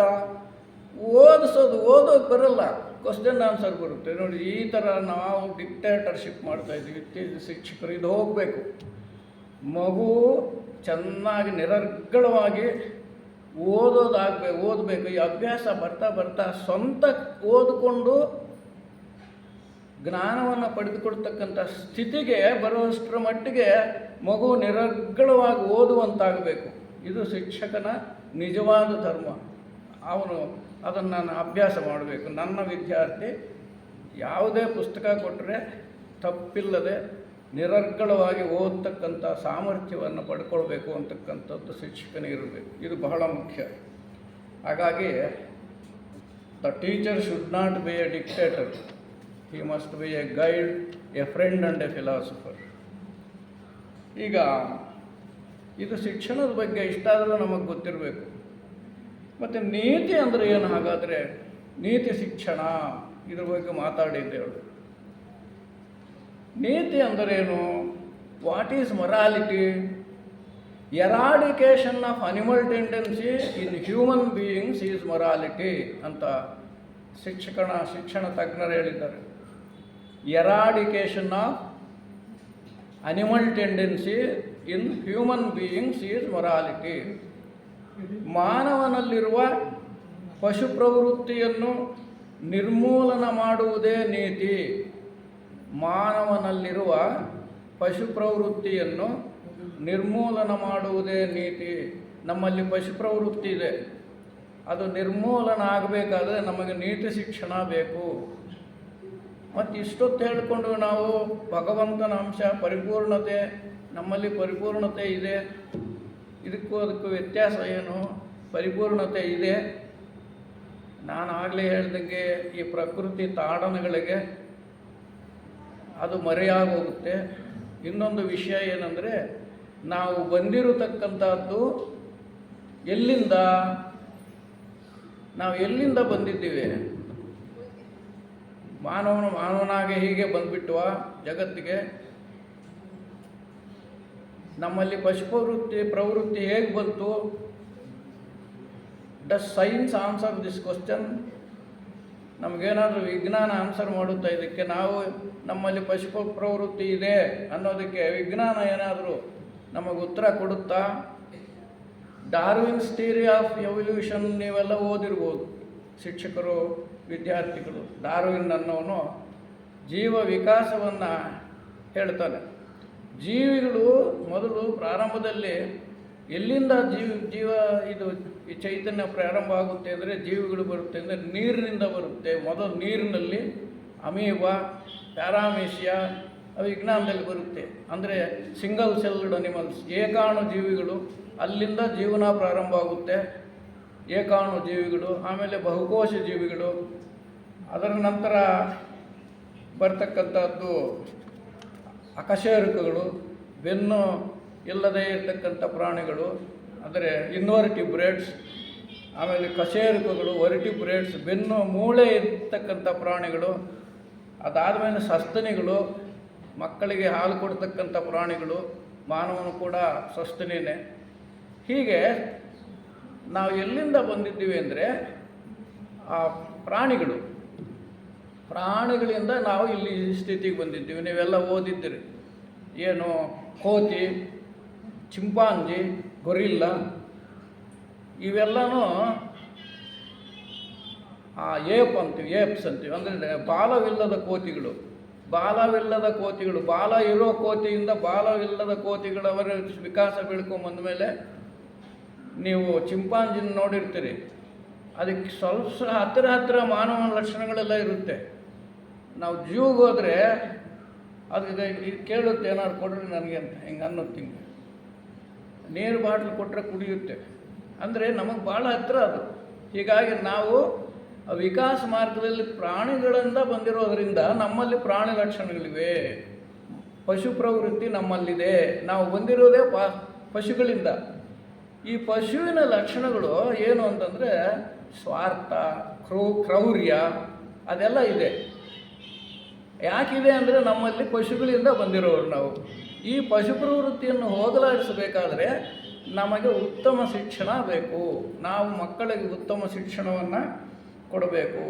ಓದೋದು ಬರಲ್ಲ, ಕ್ವಶನ್ ಆನ್ಸರ್ ಬರುತ್ತೆ. ನೋಡಿ, ಈ ಥರ ನಾವು ಡಿಕ್ಟೇಟರ್ಶಿಪ್ ಮಾಡ್ತಾಯಿದ್ದೀವಿ ಇತ್ತೀಚೆಗೆ ಶಿಕ್ಷಕರು. ಇದು ಹೋಗಬೇಕು. ಮಗು ಚೆನ್ನಾಗಿ ನಿರರ್ಗಳವಾಗಿ ಓದಬೇಕು. ಈ ಅಭ್ಯಾಸ ಬರ್ತಾ ಬರ್ತಾ ಸ್ವಂತ ಓದಿಕೊಂಡು ಜ್ಞಾನವನ್ನು ಪಡೆದುಕೊಳ್ತಕ್ಕಂಥ ಸ್ಥಿತಿಗೆ ಬರುವಷ್ಟರ ಮಟ್ಟಿಗೆ ಮಗು ನಿರರ್ಗಳವಾಗಿ ಓದುವಂತಾಗಬೇಕು. ಇದು ಶಿಕ್ಷಕನ ನಿಜವಾದ ಧರ್ಮ. ಅವನು ಅದನ್ನು ನಾನು ಅಭ್ಯಾಸ ಮಾಡಬೇಕು. ನನ್ನ ವಿದ್ಯಾರ್ಥಿ ಯಾವುದೇ ಪುಸ್ತಕ ಕೊಟ್ಟರೆ ತಪ್ಪಿಲ್ಲದೆ ನಿರರ್ಗಳವಾಗಿ ಓದತಕ್ಕಂಥ ಸಾಮರ್ಥ್ಯವನ್ನು ಪಡ್ಕೊಳ್ಬೇಕು ಅಂತಕ್ಕಂಥದ್ದು ಶಿಕ್ಷಕನಿಗಿರಬೇಕು. ಇದು ಬಹಳ ಮುಖ್ಯ. ಹಾಗಾಗಿ the teacher should not be A dictator. He must be A guide, A friend and A philosopher. ಈಗ ಇದು ಶಿಕ್ಷಣದ ಬಗ್ಗೆ ಇಷ್ಟಾದರೂ ನಮಗೆ ಗೊತ್ತಿರಬೇಕು. ಮತ್ತು ನೀತಿ ಅಂದರೆ ಏನು? ಹಾಗಾದರೆ ನೀತಿ ಶಿಕ್ಷಣ, ಇದ್ರ ಬಗ್ಗೆ ಮಾತಾಡಿದ್ದೇವೆ. ನೀತಿ ಅಂದರೇನು? What is morality? Eradication of animal tendency in human beings is morality ಅಂತ ಶಿಕ್ಷಣ ತಜ್ಞರು ಹೇಳಿದ್ದಾರೆ. Eradication of animal tendency in human beings is morality. ಮಾನವನಲ್ಲಿರುವ ಪಶು ಪ್ರವೃತ್ತಿಯನ್ನು ನಿರ್ಮೂಲನ ಮಾಡುವುದೇ ನೀತಿ. ಮಾನವನಲ್ಲಿರುವ ಪಶು ಪ್ರವೃತ್ತಿಯನ್ನು ನಿರ್ಮೂಲನ ಮಾಡುವುದೇ ನೀತಿ. ನಮ್ಮಲ್ಲಿ ಪಶು ಪ್ರವೃತ್ತಿ ಇದೆ, ಅದು ನಿರ್ಮೂಲನ ಆಗಬೇಕಾದ್ರೆ ನಮಗೆ ನೀತಿ ಶಿಕ್ಷಣ ಬೇಕು. ಮತ್ತು ಇಷ್ಟೊತ್ತು ಹೇಳಿಕೊಂಡು ನಾವು ಭಗವಂತನ ಅಂಶ ಪರಿಪೂರ್ಣತೆ, ನಮ್ಮಲ್ಲಿ ಪರಿಪೂರ್ಣತೆ ಇದೆ, ಇದಕ್ಕೂ ಅದಕ್ಕೂ ವ್ಯತ್ಯಾಸ ಏನು? ಪರಿಪೂರ್ಣತೆ ಇದೆ. ನಾನು ಆಗಲೇ ಹೇಳ್ದಂಗೆ ಈ ಪ್ರಕೃತಿ ತಾಡನಗಳಿಗೆ ಅದು ಮರೆಯಾಗೋಗುತ್ತೆ. ಇನ್ನೊಂದು ವಿಷಯ ಏನಂದರೆ, ನಾವು ಬಂದಿರತಕ್ಕಂಥದ್ದು ಎಲ್ಲಿಂದ? ನಾವು ಎಲ್ಲಿಂದ ಬಂದಿದ್ದೀವಿ? ಮಾನವನಾಗೆ ಹೀಗೆ ಬಂದುಬಿಟ್ಟುವ ಜಗತ್ತಿಗೆ? ನಮ್ಮಲ್ಲಿ ಪಶು ಪ್ರವೃತ್ತಿ ಹೇಗೆ ಬಂತು? Does science answer this question? ನಮಗೇನಾದರೂ ವಿಜ್ಞಾನ ಆನ್ಸರ್ ಮಾಡುತ್ತಾ ಇದಕ್ಕೆ? ನಾವು ನಮ್ಮಲ್ಲಿ ಪಶು ಪ್ರವೃತ್ತಿ ಇದೆ ಅನ್ನೋದಕ್ಕೆ ವಿಜ್ಞಾನ ಏನಾದರೂ ನಮಗೆ ಉತ್ತರ ಕೊಡುತ್ತಾ? ಡಾರ್ವಿನ್ಸ್ ಥಿಯರಿ ಆಫ್ ಎವಲ್ಯೂಷನ್ ನೀವೆಲ್ಲ ಓದಿರ್ಬೋದು, ಶಿಕ್ಷಕರು ವಿದ್ಯಾರ್ಥಿಗಳು. ಡಾರ್ವಿನ್ ಅನ್ನೋನು ಜೀವ ವಿಕಾಸವನ್ನು ಹೇಳ್ತಾನೆ. ಜೀವಿಗಳು ಮೊದಲು ಪ್ರಾರಂಭದಲ್ಲಿ ಎಲ್ಲಿಂದ ಇದು ಈ ಚೈತನ್ಯ ಪ್ರಾರಂಭ ಆಗುತ್ತೆ ಅಂದರೆ, ಜೀವಿಗಳು ಬರುತ್ತೆ ಅಂದರೆ ನೀರಿನಿಂದ ಬರುತ್ತೆ. ಮೊದಲು ನೀರಿನಲ್ಲಿ ಅಮೀಬಾ, ಪ್ಯಾರಾಮೀಷಿಯಾ ವಿಜ್ಞಾನದಲ್ಲಿ ಬರುತ್ತೆ. ಅಂದರೆ ಸಿಂಗಲ್ ಸೆಲ್ಡ್ ಅನಿಮಲ್ಸ್, ಏಕಾಣು ಜೀವಿಗಳು. ಅಲ್ಲಿಂದ ಜೀವನ ಪ್ರಾರಂಭ ಆಗುತ್ತೆ, ಏಕಾಣು ಜೀವಿಗಳು. ಆಮೇಲೆ ಬಹುಕೋಶ ಜೀವಿಗಳು. ಅದರ ನಂತರ ಬರ್ತಕ್ಕಂಥದ್ದು ಅಕಶೇರುಕಗಳು, ಬೆನ್ನು ಇಲ್ಲದೇ ಇರತಕ್ಕಂಥ ಪ್ರಾಣಿಗಳು, ಅಂದರೆ ಇನ್ವರ್ಟಿಬ್ರೇಟ್ಸ್. ಆಮೇಲೆ ಕಶೇರುಕಗಳು, ವರ್ಟಿಬ್ರೇಟ್ಸ್, ಬೆನ್ನು ಮೂಳೆ ಇರ್ತಕ್ಕಂಥ ಪ್ರಾಣಿಗಳು. ಅದಾದಮೇಲೆ ಸಸ್ತನಿಗಳು, ಮಕ್ಕಳಿಗೆ ಹಾಲು ಕೊಡ್ತಕ್ಕಂಥ ಪ್ರಾಣಿಗಳು. ಮಾನವನು ಕೂಡ ಸಸ್ತನಿನೇ. ಹೀಗೆ ನಾವು ಎಲ್ಲಿಂದ ಬಂದಿದ್ದೀವಿ ಅಂದರೆ ಆ ಪ್ರಾಣಿಗಳಿಂದ ನಾವು ಇಲ್ಲಿ ಸ್ಥಿತಿಗೆ ಬಂದಿದ್ದೀವಿ. ನೀವೆಲ್ಲ ಓದಿದ್ದೀರಿ. ಏನು? ಕೋತಿ, ಚಿಂಪಾಂಜಿ, ಗೊರಿಲ್ಲ, ಇವೆಲ್ಲನೂ ಏಪ್ಸ್ ಅಂತೀವಿ. ಅಂದರೆ ಬಾಲವಿಲ್ಲದ ಕೋತಿಗಳು. ಬಾಲ ಇರೋ ಕೋತಿಯಿಂದ ಬಾಲವಿಲ್ಲದ ಕೋತಿಗಳವರ ವಿಕಾಸ ಬೆಳ್ಕೊಂಬಂದ ಮೇಲೆ ನೀವು ಚಿಂಪಾಂಜಿನ ನೋಡಿರ್ತೀರಿ. ಅದಕ್ಕೆ ಸ್ವಲ್ಪ ಹತ್ತಿರ ಮಾನವನ ಲಕ್ಷಣಗಳೆಲ್ಲ ಇರುತ್ತೆ. ನಾವು ಝೂಗೆ ಹೋದರೆ ಅದಕ್ಕೆ ಕೇಳುತ್ತೆ, ಏನಾದ್ರು ಕೊಡ್ರಿ ನನಗೆ ಅಂತ, ಹಿಂಗೆ ಅನ್ನೋದು. ಹಿಂಗೆ ನೀರು ಬಾಟ್ಲು ಕೊಟ್ಟರೆ ಕುಡಿಯುತ್ತೆ. ಅಂದರೆ ನಮಗೆ ಭಾಳ ಹತ್ತಿರ ಅದು. ಹೀಗಾಗಿ ನಾವು ವಿಕಾಸ ಮಾರ್ಗದಲ್ಲಿ ಪ್ರಾಣಿಗಳಿಂದ ಬಂದಿರೋದರಿಂದ ನಮ್ಮಲ್ಲಿ ಪ್ರಾಣಿ ಲಕ್ಷಣಗಳಿವೆ. ಪಶು ಪ್ರವೃತ್ತಿ ನಮ್ಮಲ್ಲಿದೆ. ನಾವು ಬಂದಿರೋದೇ ಪಶುಗಳಿಂದ. ಈ ಪಶುವಿನ ಲಕ್ಷಣಗಳು ಏನು ಅಂತಂದರೆ ಸ್ವಾರ್ಥ, ಕ್ರೌರ್ಯ ಅದೆಲ್ಲ ಇದೆ. ಯಾಕಿದೆ ಅಂದರೆ ನಮ್ಮಲ್ಲಿ ಪಶುಗಳಿಂದ ಬಂದಿರೋರು ನಾವು. ಈ ಪಶು ಪ್ರವೃತ್ತಿಯನ್ನು ಹೋಗಲಾಡಿಸಬೇಕಾದ್ರೆ ನಮಗೆ ಉತ್ತಮ ಶಿಕ್ಷಣ ಬೇಕು. ನಾವು ಮಕ್ಕಳಿಗೆ ಉತ್ತಮ ಶಿಕ್ಷಣವನ್ನು ಕೊಡಬೇಕು.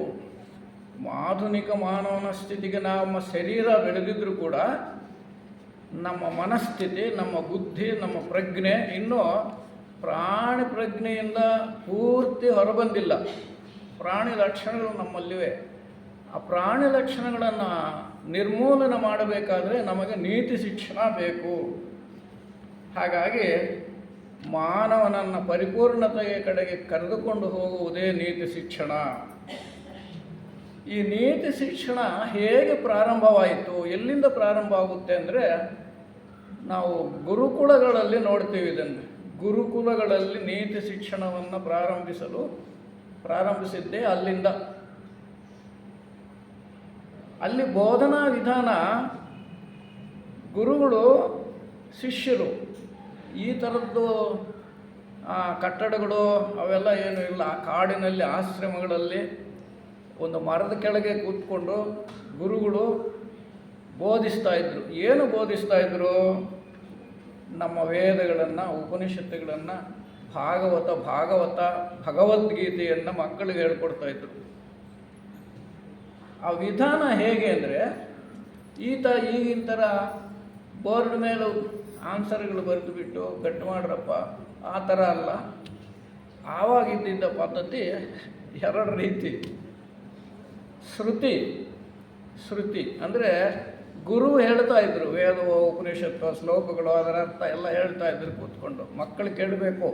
ಆಧುನಿಕ ಮಾನವನ ಸ್ಥಿತಿಗೆ ನಮ್ಮ ಶರೀರ ಬೆಳೆದಿದ್ದರೂ ಕೂಡ ನಮ್ಮ ಮನಸ್ಥಿತಿ, ನಮ್ಮ ಬುದ್ಧಿ, ನಮ್ಮ ಪ್ರಜ್ಞೆ ಇನ್ನೂ ಪ್ರಾಣಿ ಪ್ರಜ್ಞೆಯಿಂದ ಪೂರ್ತಿ ಹೊರಬಂದಿಲ್ಲ. ಪ್ರಾಣಿ ಲಕ್ಷಣಗಳು ನಮ್ಮಲ್ಲಿವೆ. ಆ ಪ್ರಾಣಿ ಲಕ್ಷಣಗಳನ್ನು ನಿರ್ಮೂಲನೆ ಮಾಡಬೇಕಾದ್ರೆ ನಮಗೆ ನೀತಿ ಶಿಕ್ಷಣ ಬೇಕು. ಹಾಗಾಗಿ ಮಾನವನನ್ನು ಪರಿಪೂರ್ಣತೆಯ ಕಡೆಗೆ ಕರೆದುಕೊಂಡು ಹೋಗುವುದೇ ನೀತಿ ಶಿಕ್ಷಣ. ಈ ನೀತಿ ಶಿಕ್ಷಣ ಹೇಗೆ ಪ್ರಾರಂಭವಾಯಿತು, ಎಲ್ಲಿಂದ ಪ್ರಾರಂಭ ಆಗುತ್ತೆ ಅಂದರೆ ನಾವು ಗುರುಕುಲಗಳಲ್ಲಿ ನೋಡ್ತೀವಿ ಇದನ್ನು. ಗುರುಕುಲಗಳಲ್ಲಿ ನೀತಿ ಶಿಕ್ಷಣವನ್ನು ಪ್ರಾರಂಭಿಸಿದ್ದೇ ಅಲ್ಲಿಂದ. ಅಲ್ಲಿ ಬೋಧನಾ ವಿಧಾನ ಗುರುಗಳು ಶಿಷ್ಯರು. ಈ ಥರದ್ದು ಕಟ್ಟಡಗಳು ಅವೆಲ್ಲ ಏನೂ ಇಲ್ಲ. ಆ ಕಾಡಿನಲ್ಲಿ ಆಶ್ರಮಗಳಲ್ಲಿ ಒಂದು ಮರದ ಕೆಳಗೆ ಕೂತ್ಕೊಂಡು ಗುರುಗಳು ಬೋಧಿಸ್ತಾ ಇದ್ದರು. ಏನು ಬೋಧಿಸ್ತಾ ಇದ್ದರು? ನಮ್ಮ ವೇದಗಳನ್ನು, ಉಪನಿಷತ್ತುಗಳನ್ನು, ಭಗವದ್ಗೀತೆಯನ್ನು ಮಕ್ಕಳಿಗೆ ಹೇಳ್ಕೊಡ್ತಾಯಿದ್ರು. ಆ ವಿಧಾನ ಹೇಗೆ ಅಂದರೆ ಈಗಿನ ಥರ ಬೋರ್ಡ್ ಮೇಲೆ ಆನ್ಸರ್ಗಳು ಬರೆದು ಬಿಟ್ಟು ಗಟ್ಟು ಮಾಡ್ರಪ್ಪ ಆ ಥರ ಅಲ್ಲ. ಆವಾಗಿದ್ದ ಪದ್ಧತಿ ಎರಡು ರೀತಿ. ಶ್ರುತಿ ಅಂದರೆ ಗುರು ಹೇಳ್ತಾ ಇದ್ರು, ವೇದ ಉಪನಿಷತ್ತು ಶ್ಲೋಕಗಳು ಅದರ ಅರ್ಥ ಎಲ್ಲ ಹೇಳ್ತಾ ಇದ್ರು ಕೂತ್ಕೊಂಡು. ಮಕ್ಕಳು ಕೇಳಬೇಕು,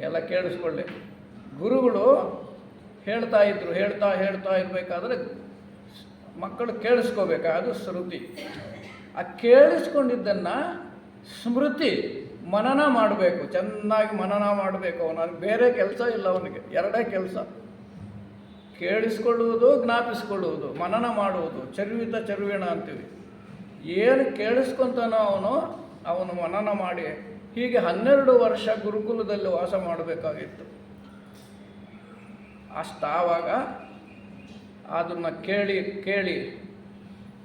ಎಲ್ಲ ಕೇಳಿಸ್ಕೊಳ್ಳಿ. ಗುರುಗಳು ಹೇಳ್ತಾ ಇರಬೇಕಾದ್ರೆ ಮಕ್ಕಳು ಕೇಳಿಸ್ಕೋಬೇಕು. ಅದು ಶ್ರುತಿ. ಆ ಕೇಳಿಸ್ಕೊಂಡಿದ್ದನ್ನು ಸ್ಮೃತಿ ಮನನ ಮಾಡಬೇಕು. ಚೆನ್ನಾಗಿ ಮನನ ಮಾಡಬೇಕು. ಅವನಿಗೆ ಬೇರೆ ಕೆಲಸ ಇಲ್ಲ, ಅವನಿಗೆ ಎರಡೇ ಕೆಲಸ: ಕೇಳಿಸ್ಕೊಳ್ಳುವುದು, ಜ್ಞಾಪಿಸ್ಕೊಳ್ಳುವುದು, ಮನನ ಮಾಡುವುದು. ಚರ್ವಿಣ ಅಂತೀವಿ. ಏನು ಕೇಳಿಸ್ಕೊತಾನೋ ಅವನು ಮನನ ಮಾಡಿ. ಹೀಗೆ 12 ವರ್ಷ ಗುರುಕುಲದಲ್ಲಿ ವಾಸ ಮಾಡಬೇಕಾಗಿತ್ತು. ಆವಾಗ ಅದನ್ನು ಕೇಳಿ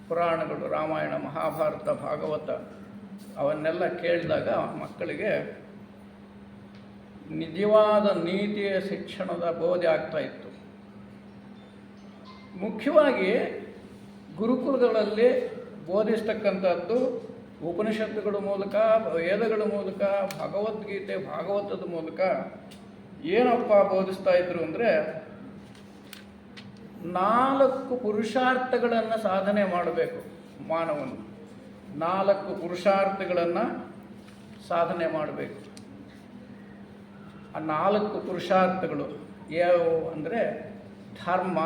ಪುರಾಣಗಳು, ರಾಮಾಯಣ, ಮಹಾಭಾರತ, ಭಾಗವತ ಅವನ್ನೆಲ್ಲ ಕೇಳಿದಾಗ ಮಕ್ಕಳಿಗೆ ನಿಜವಾದ ನೀತಿಯ ಶಿಕ್ಷಣದ ಬೋಧೆ ಆಗ್ತಾಯಿತ್ತು. ಮುಖ್ಯವಾಗಿ ಗುರುಕುಲಗಳಲ್ಲಿ ಬೋಧಿಸ್ತಕ್ಕಂಥದ್ದು ಉಪನಿಷತ್ತುಗಳ ಮೂಲಕ, ವೇದಗಳ ಮೂಲಕ, ಭಗವದ್ಗೀತೆ, ಭಾಗವತದ ಮೂಲಕ ಏನಪ್ಪ ಬೋಧಿಸ್ತಾ ಇದ್ರು ಅಂದರೆ 4 ಪುರುಷಾರ್ಥಗಳನ್ನು ಸಾಧನೆ ಮಾಡಬೇಕು ಮಾನವನು. 4 ಪುರುಷಾರ್ಥಗಳನ್ನು ಸಾಧನೆ ಮಾಡಬೇಕು. ಆ 4 ಪುರುಷಾರ್ಥಗಳು ಯಾವುವು ಅಂದರೆ ಧರ್ಮ,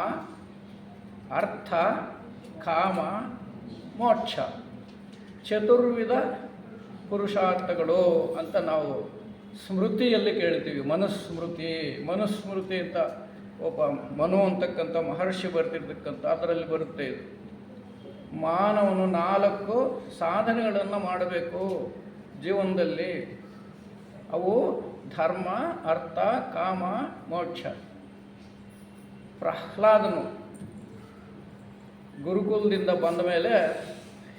ಅರ್ಥ, ಕಾಮ, ಮೋಕ್ಷ. ಚತುರ್ವಿಧ ಪುರುಷಾರ್ಥಗಳು ಅಂತ ನಾವು ಸ್ಮೃತಿಯಲ್ಲಿ ಕೇಳ್ತೀವಿ. ಮನುಸ್ಮೃತಿ ಅಂತ ಒಬ್ಬ ಮನು ಅಂತಕ್ಕಂಥ ಮಹರ್ಷಿ ಬರ್ತಿರ್ತಕ್ಕಂಥ ಅದರಲ್ಲಿ ಬರುತ್ತೆ ಇದು. ಮಾನವನು 4 ಸಾಧನೆಗಳನ್ನು ಮಾಡಬೇಕು ಜೀವನದಲ್ಲಿ. ಅವು ಧರ್ಮ, ಅರ್ಥ, ಕಾಮ, ಮೋಕ್ಷ. ಪ್ರಹ್ಲಾದನು ಗುರುಕುಲದಿಂದ ಬಂದ ಮೇಲೆ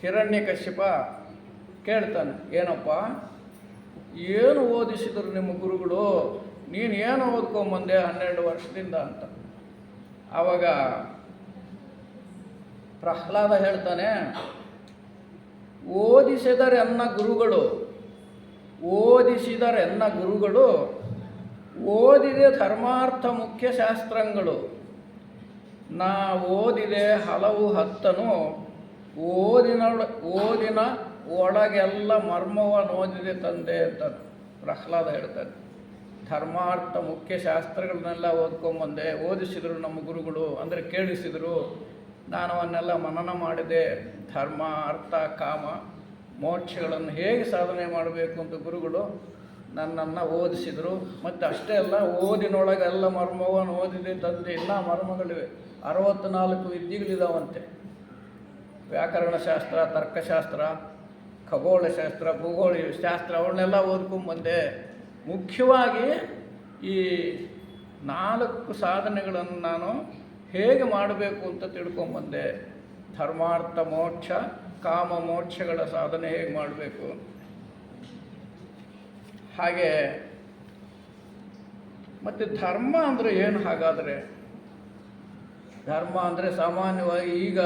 ಹಿರಣ್ಯಕಶ್ಯಪ ಕೇಳ್ತಾನೆ, ಏನಪ್ಪ ಏನು ಓದಿಸಿದರು ನಿಮ್ಮ ಗುರುಗಳು? ನೀನು ಏನು ಓದ್ಕೊಂಬಂದೆ 12 ವರ್ಷದಿಂದ ಅಂತ. ಆವಾಗ ಪ್ರಹ್ಲಾದ ಹೇಳ್ತಾನೆ, ಓದಿಸಿದರೆನ್ನ ಗುರುಗಳು ಓದಿದೆ ಧರ್ಮಾರ್ಥ ಮುಖ್ಯ ಶಾಸ್ತ್ರಗಳು. ನಾ ಓದಿದೆ ಹಲವು ಹತ್ತನು, ಓದಿನ ಒಳಗೆಲ್ಲ ಮರ್ಮವನ್ನು ಓದಿದೆ ತಂದೆ ಅಂತ ಪ್ರಹ್ಲಾದ ಹೇಳ್ತಾನೆ. ಧರ್ಮಾರ್ಥ ಮುಖ್ಯ ಶಾಸ್ತ್ರಗಳನ್ನೆಲ್ಲ ಓದ್ಕೊಂಬಂದೆ, ಓದಿಸಿದರು ನಮ್ಮ ಗುರುಗಳು, ಅಂದರೆ ಕೇಳಿಸಿದರು. ನಾನು ಅವನ್ನೆಲ್ಲ ಮನನ ಮಾಡಿದೆ. ಧರ್ಮ, ಅರ್ಥ, ಕಾಮ, ಮೋಕ್ಷಗಳನ್ನು ಹೇಗೆ ಸಾಧನೆ ಮಾಡಬೇಕು ಅಂತ ಗುರುಗಳು ನನ್ನನ್ನು ಓದಿಸಿದರು. ಮತ್ತು ಅಷ್ಟೇ ಅಲ್ಲ, ಓದಿನೊಳಗೆಲ್ಲ ಮರ್ಮವನ್ನು ಓದಿದೆ ತಂದೆ. ಇನ್ನೂ ಮರ್ಮಗಳಿವೆ, 64 ವಿದ್ಯೆಗಳಿದಾವಂತೆ. ವ್ಯಾಕರಣಶಾಸ್ತ್ರ, ತರ್ಕಶಾಸ್ತ್ರ, ಖಗೋಳಶಾಸ್ತ್ರ, ಭೂಗೋಳ ಶಾಸ್ತ್ರ ಅವನ್ನೆಲ್ಲ ಓದ್ಕೊಂಬಂದೆ. ಮುಖ್ಯವಾಗಿ ಈ 4 ಸಾಧನೆಗಳನ್ನು ನಾನು ಹೇಗೆ ಮಾಡಬೇಕು ಅಂತ ತಿಳ್ಕೊಂಬಂದೆ. ಧರ್ಮಾರ್ಥ ಮೋಕ್ಷ ಕಾಮ ಮೋಕ್ಷಗಳ ಸಾಧನೆ ಹೇಗೆ ಮಾಡಬೇಕು. ಹಾಗೆ ಮತ್ತು ಧರ್ಮ ಅಂದರೆ ಏನು? ಹಾಗಾದರೆ ಧರ್ಮ ಅಂದರೆ ಸಾಮಾನ್ಯವಾಗಿ ಈಗ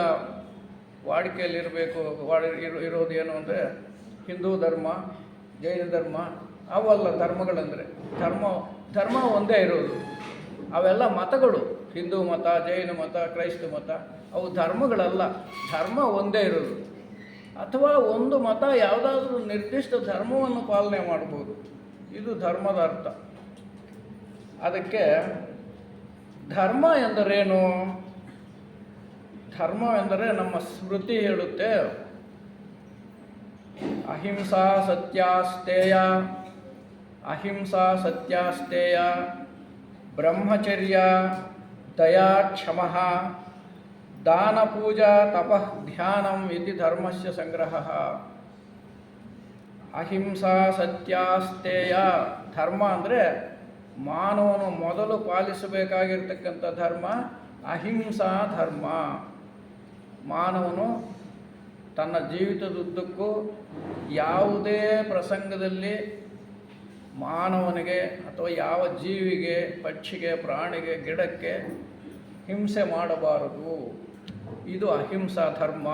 ವಾಡಿಕೆಯಲ್ಲಿರಬೇಕು ಇರೋದು ಏನು ಅಂದರೆ ಹಿಂದೂ ಧರ್ಮ, ಜೈನ ಧರ್ಮ ಅವಲ್ಲ ಧರ್ಮಗಳಂದರೆ. ಧರ್ಮ ಒಂದೇ ಇರೋದು. ಅವೆಲ್ಲ ಮತಗಳು, ಹಿಂದೂ ಮತ, ಜೈನ ಮತ, ಕ್ರೈಸ್ತ ಮತ, ಅವು ಧರ್ಮಗಳಲ್ಲ. ಧರ್ಮ ಒಂದೇ ಇರೋದು. ಅಥವಾ ಒಂದು ಮತ ಯಾವುದಾದ್ರೂ ನಿರ್ದಿಷ್ಟ ಧರ್ಮವನ್ನು ಪಾಲನೆ ಮಾಡ್ಬೋದು. ಇದು ಧರ್ಮದ ಅರ್ಥ. ಅದಕ್ಕೆ ಧರ್ಮ ಎಂದರೇನು? ಧರ್ಮವೆಂದರೆ ನಮ್ಮ ಸ್ಮೃತಿ ಹೇಳುತ್ತೆ, ಅಹಿಂಸಾ ಸತ್ಯಾಸ್ತೇಯ, ಅಹಿಂಸಾ ಸತ್ಯಾಸ್ತೇಯ, ಬ್ರಹ್ಮಚರ್ಯ, ದಯಾ, ಕ್ಷಮಃ, ದಾನ, ಪೂಜಾ, ತಪಃ, ಧ್ಯಾನಂ ಇತಿ ಧರ್ಮಸ್ಯ ಸಂಗ್ರಹಃ. ಅಹಿಂಸಾ ಸತ್ಯಾಸ್ತೇಯ ಧರ್ಮ ಅಂದರೆ ಮಾನವನು ಮೊದಲು ಪಾಲಿಸಬೇಕಾಗಿರ್ತಕ್ಕಂಥ ಧರ್ಮ ಅಹಿಂಸಾ ಧರ್ಮ. ಮಾನವನು ತನ್ನ ಜೀವಿತದುದ್ದಕ್ಕೂ ಯಾವುದೇ ಪ್ರಸಂಗದಲ್ಲಿ ಮಾನವನಿಗೆ ಅಥವಾ ಯಾವ ಜೀವಿಗೆ, ಪಕ್ಷಿಗೆ, ಪ್ರಾಣಿಗೆ, ಗಿಡಕ್ಕೆ ಹಿಂಸೆ ಮಾಡಬಾರದು. ಇದು ಅಹಿಂಸಾ ಧರ್ಮ.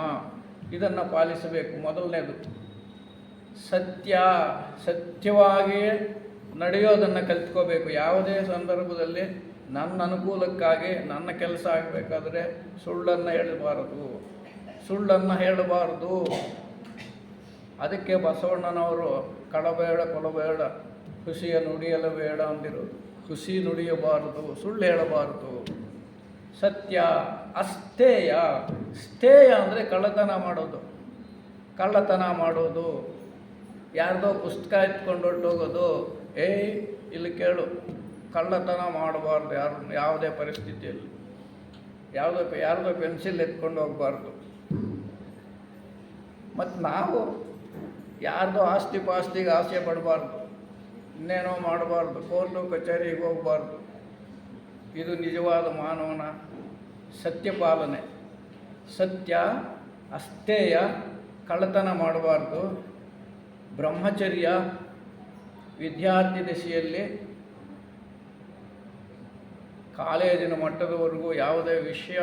ಇದನ್ನು ಪಾಲಿಸಬೇಕು. ಮೊದಲನೇದು ಸತ್ಯವಾಗಿ ನಡೆಯೋದನ್ನು ಕಲಿತ್ಕೋಬೇಕು. ಯಾವುದೇ ಸಂದರ್ಭದಲ್ಲಿ ನನ್ನ ಅನುಕೂಲಕ್ಕಾಗಿ ನನ್ನ ಕೆಲಸ ಆಗಬೇಕಾದ್ರೆ ಸುಳ್ಳನ್ನು ಹೇಳಬಾರದು. ಅದಕ್ಕೆ ಬಸವಣ್ಣನವರು ಕಳಬೇಡ ಕೊಲಬೇಡ ಹುಸಿಯ ನುಡಿಯಲು ಬೇಡ ಅಂದಿರೋದು. ಹುಸಿ ನುಡಿಯಬಾರದು, ಸುಳ್ಳು ಹೇಳಬಾರದು. ಸತ್ಯ ಅಸ್ತೇಯ. ಸ್ಥೇಯ ಅಂದರೆ ಕಳ್ಳತನ ಮಾಡೋದು, ಯಾರ್ದೋ ಪುಸ್ತಕ ಎತ್ಕೊಂಡು ಹೊರಟೋಗೋದು. ಇಲ್ಲಿ ಕೇಳು, ಕಳ್ಳತನ ಮಾಡಬಾರ್ದು. ಯಾವುದೇ ಪರಿಸ್ಥಿತಿಯಲ್ಲಿ ಯಾರ್ದೋ ಪೆನ್ಸಿಲ್ ಎತ್ಕೊಂಡು ಹೋಗಬಾರ್ದು. ಮತ್ತು ನಾವು ಯಾರ್ದೋ ಆಸ್ತಿ ಪಾಸ್ತಿಗೆ ಆಸೆ ಪಡಬಾರ್ದು, ಇನ್ನೇನೋ ಮಾಡಬಾರ್ದು, ಕೋರ್ಟು ಕಚೇರಿಗೆ ಹೋಗಬಾರ್ದು. ಇದು ನಿಜವಾದ ಮಾನವನ ಸತ್ಯಪಾಲನೆ. ಸತ್ಯ ಅಸ್ತೇಯ, ಕಳ್ಳತನ ಮಾಡಬಾರ್ದು. ಬ್ರಹ್ಮಚರ್ಯ, ವಿದ್ಯಾರ್ಥಿ ದಶೆಯಲ್ಲಿ ಕಾಲೇಜಿನ ಮಟ್ಟದವರೆಗೂ ಯಾವುದೇ ವಿಷಯ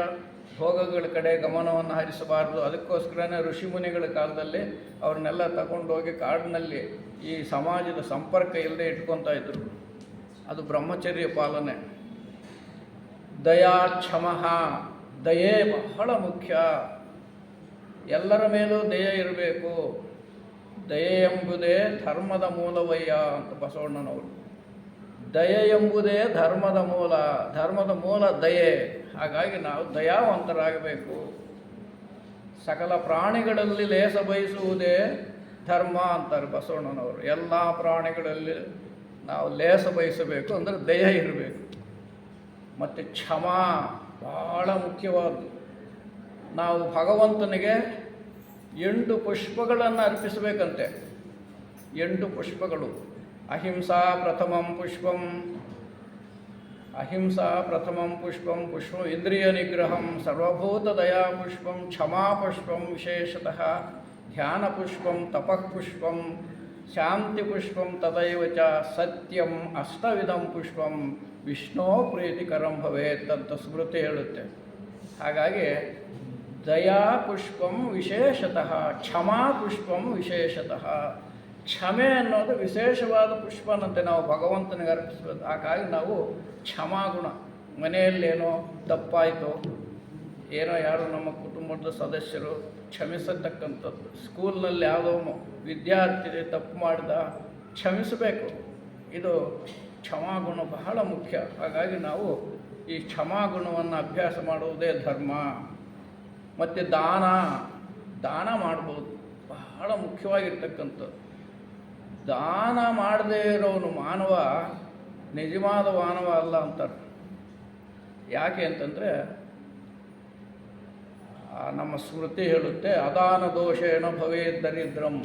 ಭೋಗಗಳ ಕಡೆ ಗಮನವನ್ನು ಹರಿಸಬಾರ್ದು. ಅದಕ್ಕೋಸ್ಕರನೇ ಋಷಿಮುನಿಗಳ ಕಾಲದಲ್ಲಿ ಅವ್ರನ್ನೆಲ್ಲ ತಗೊಂಡೋಗಿ ಕಾಡಿನಲ್ಲಿ ಈ ಸಮಾಜದ ಸಂಪರ್ಕ ಇಲ್ಲದೆ ಇಟ್ಕೊತಾ ಇದ್ರು. ಅದು ಬ್ರಹ್ಮಚರ್ಯ ಪಾಲನೆ. ದಯಾ, ಕ್ಷಮಃ. ದಯೆ ಬಹಳ ಮುಖ್ಯ. ಎಲ್ಲರ ಮೇಲೂ ದಯೆ ಇರಬೇಕು. ದಯೆ ಎಂಬುದೇ ಧರ್ಮದ ಮೂಲವಯ್ಯ ಅಂತ ಬಸವಣ್ಣನವರು. ದಯೆ ಎಂಬುದೇ ಧರ್ಮದ ಮೂಲ ದಯೆ. ಹಾಗಾಗಿ ನಾವು ದಯಾವಂತರಾಗಬೇಕು. ಸಕಲ ಪ್ರಾಣಿಗಳಲ್ಲಿ ಲೇಸ ಬಯಸುವುದೇ ಧರ್ಮ ಅಂತಾರೆ ಬಸವಣ್ಣನವರು. ಎಲ್ಲ ಪ್ರಾಣಿಗಳಲ್ಲಿ ನಾವು ಲೇಸ ಬಯಸಬೇಕು ಅಂದರೆ ದಯೆ ಇರಬೇಕು. ಮತ್ತು ಕ್ಷಮ ಬಹಳ ಮುಖ್ಯವಾದ್ದು. ನಾವು ಭಗವಂತನಿಗೆ 8 ಪುಷ್ಪಗಳನ್ನು ಅರ್ಪಿಸಬೇಕಂತೆ. 8 ಪುಷ್ಪಗಳು. ಅಹಿಂಸಾ ಪ್ರಥಮಂ ಪುಷ್ಪಂ ಇಂದ್ರಿಯ ನಿಗ್ರಹಂ, ಸರ್ವಭೂತ ದಯಾ ಪುಷ್ಪಂ, ಕ್ಷಮಾ ಪುಷ್ಪಂ ವಿಶೇಷತಃ, ಧ್ಯಾನ ಪುಷ್ಪಂ, ತಪಃ ಪುಷ್ಪಂ, ಶಾಂತಿ ಪುಷ್ಪಂ, ತದೈವ ಚ ಸತ್ಯಂ ಅಷ್ಟವಿಧಂ ಪುಷ್ಪಂ ವಿಷ್ಣೋ ಪ್ರೀತಿಕರಂ ಭವೇತ್ ಅಂತ ಸ್ಮೃತಿ ಹೇಳುತ್ತೆ. ಹಾಗಾಗಿ ದಯಾ ಪುಷ್ಪಂ ವಿಶೇಷತಃ, ಕ್ಷಮಾ ಪುಷ್ಪಂ ವಿಶೇಷತಃ. ಕ್ಷಮೆ ಅನ್ನೋದು ವಿಶೇಷವಾದ ಪುಷ್ಪನಂತೆ ನಾವು ಭಗವಂತನಿಗೆ ಅರ್ಪಿಸಬೇಕು. ಹಾಗಾಗಿ ನಾವು ಕ್ಷಮಾಗುಣ. ಮನೆಯಲ್ಲೇನೋ ತಪ್ಪಾಯಿತು, ಯಾರೋ ನಮ್ಮ ಕುಟುಂಬದ ಸದಸ್ಯರು ಕ್ಷಮಿಸತಕ್ಕಂಥದ್ದು. ಸ್ಕೂಲ್ನಲ್ಲಿ ಯಾವುದೋ ವಿದ್ಯಾರ್ಥಿ ತಪ್ಪು ಮಾಡಿದ ಕ್ಷಮಿಸಬೇಕು. ಇದು ಕ್ಷಮಾಗುಣ ಬಹಳ ಮುಖ್ಯ. ಹಾಗಾಗಿ ನಾವು ಈ ಕ್ಷಮಾಗುಣವನ್ನು ಅಭ್ಯಾಸ ಮಾಡುವುದೇ ಧರ್ಮ. ಮತ್ತು ದಾನ ಮಾಡ್ಬೋದು, ಬಹಳ ಮುಖ್ಯವಾಗಿರ್ತಕ್ಕಂಥದ್ದು. ದಾನ ಮಾಡದೇ ಇರೋನು ಮಾನವ ನಿಜವಾದ ಮಾನವ ಅಲ್ಲ ಅಂತಾರೆ. ಯಾಕೆ ಅಂತಂದರೆ ನಮ್ಮ ಸ್ಮೃತಿ ಹೇಳುತ್ತೆ, ಅದಾನ ದೋಷೇಣ ಭವೇದ್ ದರಿದ್ರಂ,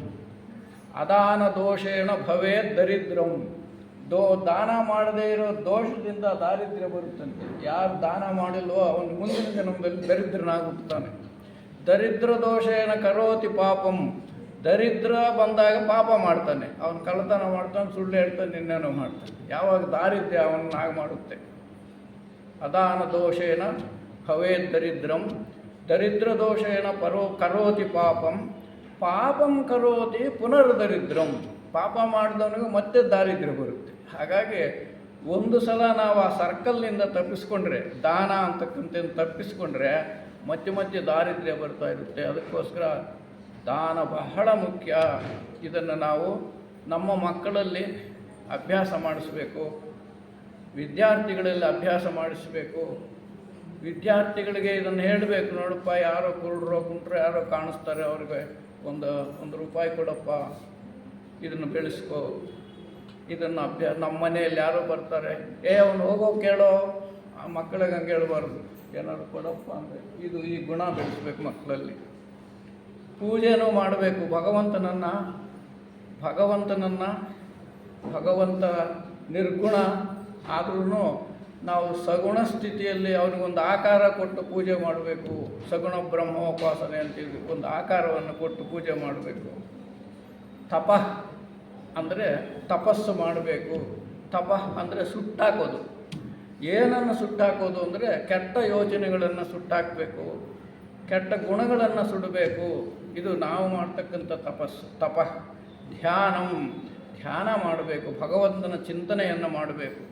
ಅದಾನ ದೋಷೇಣ ಭವೇದ್ ದರಿದ್ರಂ. ದಾನ ಮಾಡದೇ ಇರೋ ದೋಷದಿಂದ ದಾರಿದ್ರ್ಯ ಬರುತ್ತಂತೆ. ಯಾರು ದಾನ ಮಾಡಿಲ್ವೋ ಅವನು ಮುಂದಿನ ಜನ್ಮದಲ್ಲಿ ದರಿದ್ರನಾಗುತ್ತಾನೆ. ದರಿದ್ರ ದೋಷೇನ ಕರೋತಿ ಪಾಪಂ, ದರಿದ್ರ ಬಂದಾಗ ಪಾಪ ಮಾಡ್ತಾನೆ, ಅವನು ಕಳ್ಳತನ ಮಾಡ್ತಾನೆ, ಸುಳ್ಳು ಹೇಳ್ತಾನೆ, ಇನ್ನೇನೋ ಮಾಡ್ತಾನೆ. ಯಾವಾಗ ದಾರಿದ್ರ್ಯ ಅವನ್ನಾಗಿ ಮಾಡುತ್ತೆ. ಅದಾನ ದೋಷೇನ ಭವೇದ್ ದರಿದ್ರಂ, ದರಿದ್ರ ದೋಷೇನ ಕರೋತಿ ಪಾಪಂ, ಪಾಪಂ ಕರೋತಿ ಪುನರ್ದರಿದ್ರಂ. ಪಾಪ ಮಾಡಿದವನಿಗೂ ಮತ್ತೆ ದಾರಿದ್ರ್ಯ ಬರುತ್ತೆ. ಹಾಗಾಗಿ ಒಂದು ಸಲ ನಾವು ಆ ಸರ್ಕಲ್ನಿಂದ ತಪ್ಪಿಸ್ಕೊಂಡ್ರೆ, ದಾನ ಅಂತಕ್ಕಂಥ ತಪ್ಪಿಸ್ಕೊಂಡ್ರೆ ಮತ್ತೆ ಮತ್ತೆ ದಾರಿದ್ರ್ಯ ಬರ್ತಾ ಇರುತ್ತೆ. ಅದಕ್ಕೋಸ್ಕರ ದಾನ ಬಹಳ ಮುಖ್ಯ. ಇದನ್ನು ನಾವು ನಮ್ಮ ಮಕ್ಕಳಲ್ಲಿ ಅಭ್ಯಾಸ ಮಾಡಿಸ್ಬೇಕು, ವಿದ್ಯಾರ್ಥಿಗಳಲ್ಲಿ ಅಭ್ಯಾಸ ಮಾಡಿಸ್ಬೇಕು. ವಿದ್ಯಾರ್ಥಿಗಳಿಗೆ ಇದನ್ನು ಹೇಳಬೇಕು, ನೋಡಪ್ಪ, ಯಾರೋ ಕುಂಟ್ರು ಯಾರೋ ಕಾಣಿಸ್ತಾರೆ, ಅವ್ರಿಗೆ ಒಂದು ರೂಪಾಯಿ ಕೊಡಪ್ಪ, ಇದನ್ನು ಬೆಳೆಸ್ಕೋ, ಇದನ್ನು ನಮ್ಮ ಮನೆಯಲ್ಲಿ ಯಾರೋ ಬರ್ತಾರೆ, ಅವನು ಹೋಗೋ ಕೇಳೋ, ಆ ಮಕ್ಕಳಿಗೆ ಹಂಗೆ ಹೇಳ್ಬಾರ್ದು, ಏನಾದ್ರು ಕೊಡಪ್ಪ ಅಂದರೆ ಈ ಗುಣ ಬೆಳೆಸ್ಬೇಕು ಮಕ್ಕಳಲ್ಲಿ. ಪೂಜೆನೂ ಮಾಡಬೇಕು. ಭಗವಂತ ನಿರ್ಗುಣ ಆದ್ರೂ ನಾವು ಸಗುಣ ಸ್ಥಿತಿಯಲ್ಲಿ ಅವನಿಗೊಂದು ಆಕಾರ ಕೊಟ್ಟು ಪೂಜೆ ಮಾಡಬೇಕು. ಸಗುಣ ಬ್ರಹ್ಮೋಪಾಸನೆ ಅಂತೀವಿ. ಒಂದು ಆಕಾರವನ್ನು ಕೊಟ್ಟು ಪೂಜೆ ಮಾಡಬೇಕು. ತಪಃ ಅಂದರೆ ತಪಸ್ಸು ಮಾಡಬೇಕು. ತಪಃ ಅಂದರೆ ಸುಟ್ಟಾಕೋದು. ಏನನ್ನು ಸುಟ್ಟಾಕೋದು ಅಂದರೆ ಕೆಟ್ಟ ಯೋಚನೆಗಳನ್ನು ಸುಟ್ಟಾಕಬೇಕು, ಕೆಟ್ಟ ಗುಣಗಳನ್ನು ಸುಡಬೇಕು. ಇದು ನಾವು ಮಾಡ್ತಕ್ಕಂಥ ತಪಸ್ಸು. ತಪಃ. ಧ್ಯಾನ ಮಾಡಬೇಕು, ಭಗವಂತನ ಚಿಂತನೆಯನ್ನು ಮಾಡಬೇಕು.